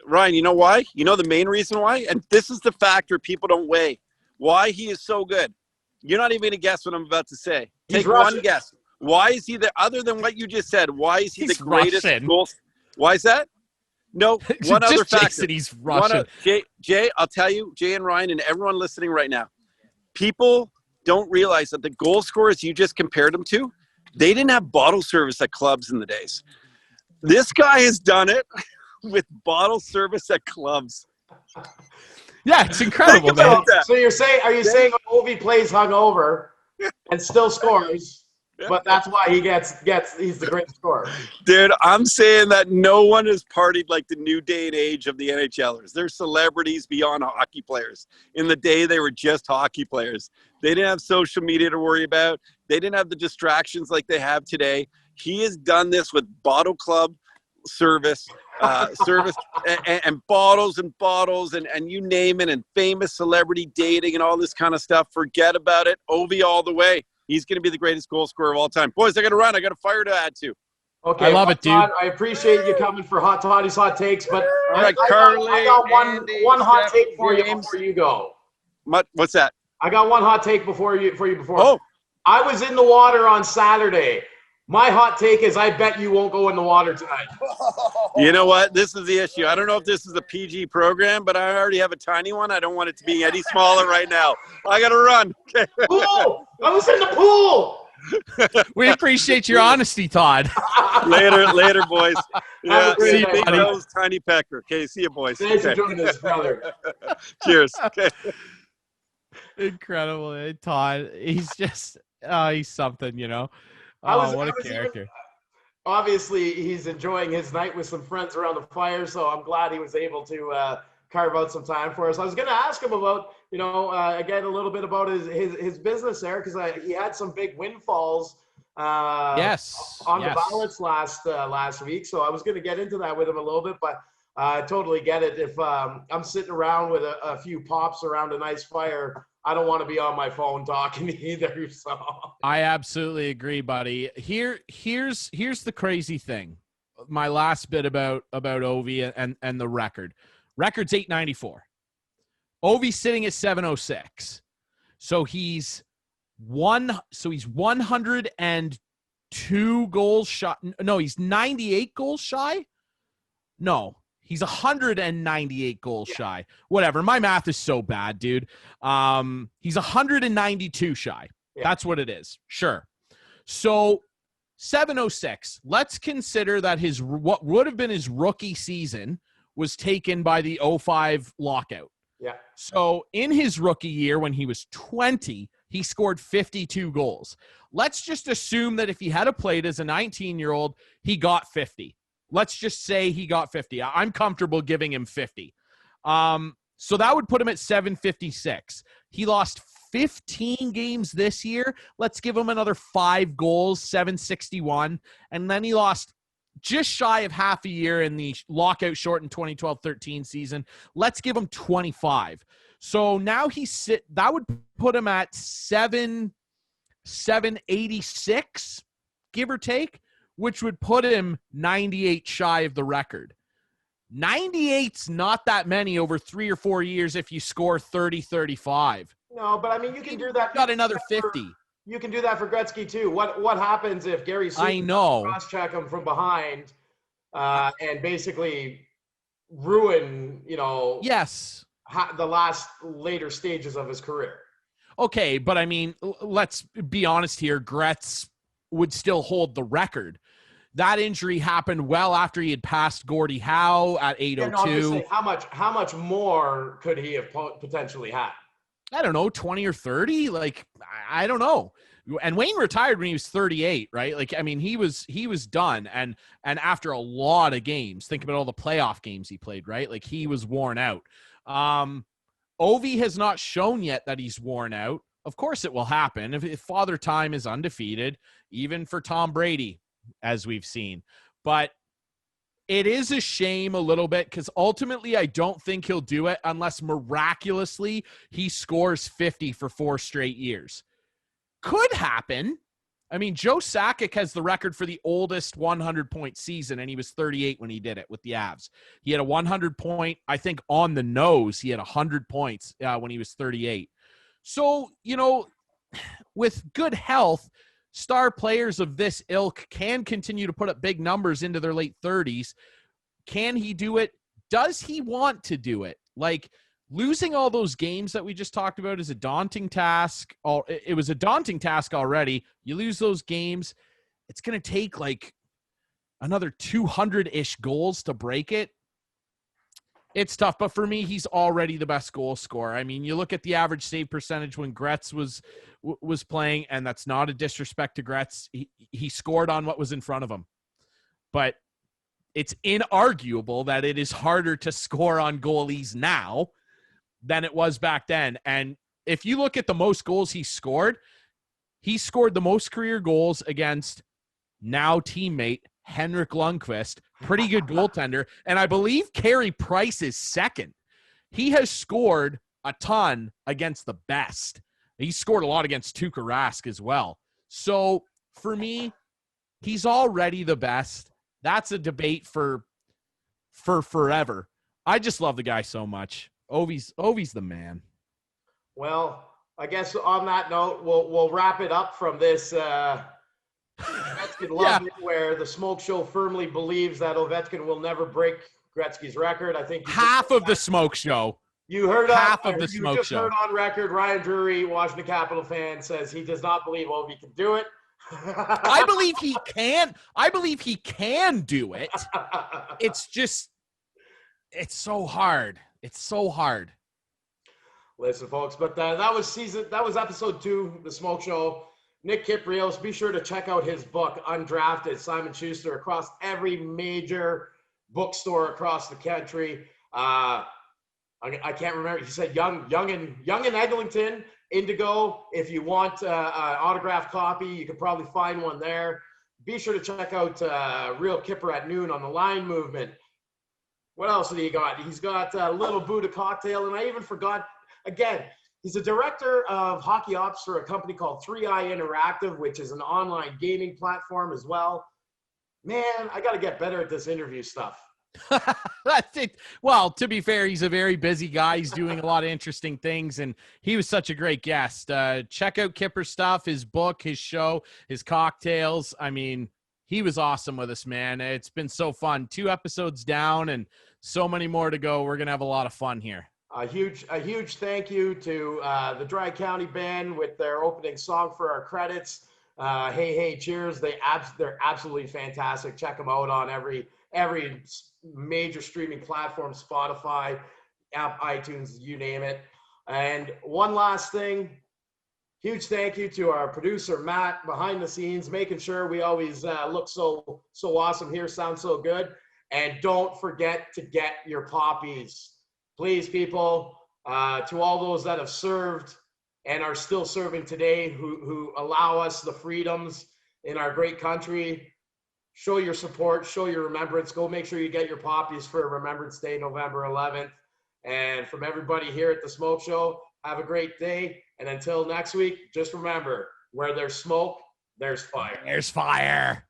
Ryan, you know why? You know the main reason why? And this is the factor people don't weigh. Why he is so good. You're not even going to guess what I'm about to say. Take one guess. Why is he other than what you just said, why is he the greatest goal? Why is that? No, one other factor. Jason, he's Russian. Jay, I'll tell you, Jay and Ryan and everyone listening right now, people don't realize that the goal scorers you just compared him to, They didn't have bottle service at clubs in the days. This guy has done it with bottle service at clubs. Yeah, it's incredible, Think about man. that. So are you saying Ovi plays hungover and still scores, but that's why he's the great scorer? Dude, I'm saying that no one has partied like the new day and age of the NHL'ers. They're celebrities beyond hockey players. In the day, they were just hockey players. They didn't have social media to worry about. They didn't have the distractions like they have today. He has done this with bottle club service and bottles and you name it, and famous celebrity dating and all this kind of stuff. Forget about it. Ovi all the way. He's going to be the greatest goal scorer of all time. Boys, I got to run. I got a fire to add to. Okay, I love it, dude. Todd, I appreciate you coming for Hot Totties Hot Takes, but All right, I Carly, got Andy, one hot Stephanie, take for you James. before you go. What's that? I got one hot take before you. Oh, I was in the water on Saturday. My hot take is I bet you won't go in the water tonight. you know what? This is the issue. I don't know if this is a PG program, but I already have a tiny one. I don't want it to be any smaller right now. I got to run. Okay. Pool! I was in the pool! We appreciate your honesty, Todd. Later, boys. Yeah, a great see you, night, big buddy. nose, tiny pecker. Okay, see you, boys. Thanks for Okay. joining us, brother. Cheers. Okay. Incredible, eh, Todd. He's just, he's something, you know. I was What a even- character. Obviously, he's enjoying his night with some friends around the fire, so I'm glad he was able to carve out some time for us. I was going to ask him about, again, a little bit about his business there, because he had some big windfalls Yes. on yes. the ballots last week, so I was going to get into that with him a little bit, but I totally get it. If I'm sitting around with a few pops around a nice fire, I don't want to be on my phone talking either. So I absolutely agree, buddy. Here's the crazy thing. My last bit about Ovi and the record. Record's 894. Ovi's sitting at 706. So he's 102 goals shy. No, he's 98 goals shy. No, he's 198 goals shy. Whatever. My math is so bad, dude. He's 192 shy. Yeah. That's what it is. Sure. So 706. Let's consider that what would have been his rookie season was taken by the 05 lockout. yeah, So in his rookie year, when he was 20, he scored 52 goals. Let's just assume that if he had played as a 19-year-old, he got 50. Let's just say he got 50. I'm comfortable giving him 50. So that would put him at 756. He lost 15 games this year. Let's give him another 5 goals, 761. And then he lost just shy of half a year in the lockout shortened 2012-13 season. Let's give him 25. So now that would put him at 786, give or take, which would put him 98 shy of the record. 98's not that many over 3 or 4 years if you score 30, 35. no, but I mean, you can do that. Got another 50. You can do that for Gretzky too. What happens if Gary I know. cross-check him from behind and basically ruin, Yes. the last later stages of his career? Okay, but I mean, let's be honest here. Gretz would still hold the record. That injury happened well after he had passed Gordie Howe at And I'm just 802. saying, how much more could he have potentially had? I don't know, 20 or 30. Like, I don't know. And Wayne retired when he was 38, right? Like, I mean, he was done. And after a lot of games, think about all the playoff games he played, right? Like, he was worn out. Ovi has not shown yet that he's worn out. Of course it will happen. If Father Time is undefeated, even for Tom Brady, as we've seen. But it is a shame a little bit because ultimately I don't think he'll do it unless miraculously he scores 50 for 4 straight years. Could happen. I mean, Joe Sakic has the record for the oldest 100-point season, and he was 38 when he did it with the Avs. He had a 100-point, I think on the nose, he had 100 points when he was 38. So, with good health, star players of this ilk can continue to put up big numbers into their late 30s. Can he do it? Does he want to do it? Like, losing all those games that we just talked about is a daunting task. It was a daunting task already. You lose those games. it's going to take like another 200-ish goals to break it. It's tough, but for me, he's already the best goal scorer. I mean, you look at the average save percentage when Gretz was playing, and that's not a disrespect to Gretz. He scored on what was in front of him. But it's inarguable that it is harder to score on goalies now than it was back then. And if you look at the most goals he scored the most career goals against now teammate Henrik Lundqvist, pretty good goaltender. And I believe Carey Price is second. He has scored a ton against the best. He scored a lot against Tuukka Rask as well. So for me, he's already the best. That's a debate for forever. I just love the guy so much. Ovi's the man. Well, I guess on that note, we'll wrap it up from this Ovechkin love it, where the Smoke Show firmly believes that Ovechkin will never break Gretzky's record. I think half of the Smoke Show. You heard half of the Smoke You just Show. Heard on record, Ryan Drury, Washington Capital fan, says he does not believe Ovi can do it. I believe he can. I believe he can do it. It's just, it's so hard. It's so hard. Listen, folks, but that was episode 2, the Smoke Show. Nick Kypreos, be sure to check out his book, Undrafted, Simon Schuster, across every major bookstore across the country. I can't remember. He said Young in Eglinton, Indigo. If you want an autographed copy, you can probably find one there. Be sure to check out Real Kipper at Noon on the Line Movement. What else did he got? He's got Little Buddha Cocktail, and I even forgot, again, he's a director of hockey ops for a company called 3i Interactive, which is an online gaming platform as well. Man, I got to get better at this interview stuff. That's it. Well, to be fair, he's a very busy guy. He's doing a lot of interesting things, and he was such a great guest. Check out Kipper's stuff, his book, his show, his cocktails. I mean, he was awesome with us, man. It's been so fun. 2 episodes down and so many more to go. We're going to have a lot of fun here. A huge thank you to the Dry County Band with their opening song for our credits. Hey, hey, cheers. They're absolutely fantastic. Check them out on every major streaming platform, Spotify, app, iTunes, you name it. And one last thing, huge thank you to our producer, Matt, behind the scenes, making sure we always look so awesome here, sound so good. And don't forget to get your poppies. Please, people, to all those that have served and are still serving today, who allow us the freedoms in our great country, show your support, show your remembrance. Go make sure you get your poppies for Remembrance Day, November 11th. And from everybody here at the Smoke Show, have a great day. And until next week, just remember, where there's smoke, there's fire. There's fire.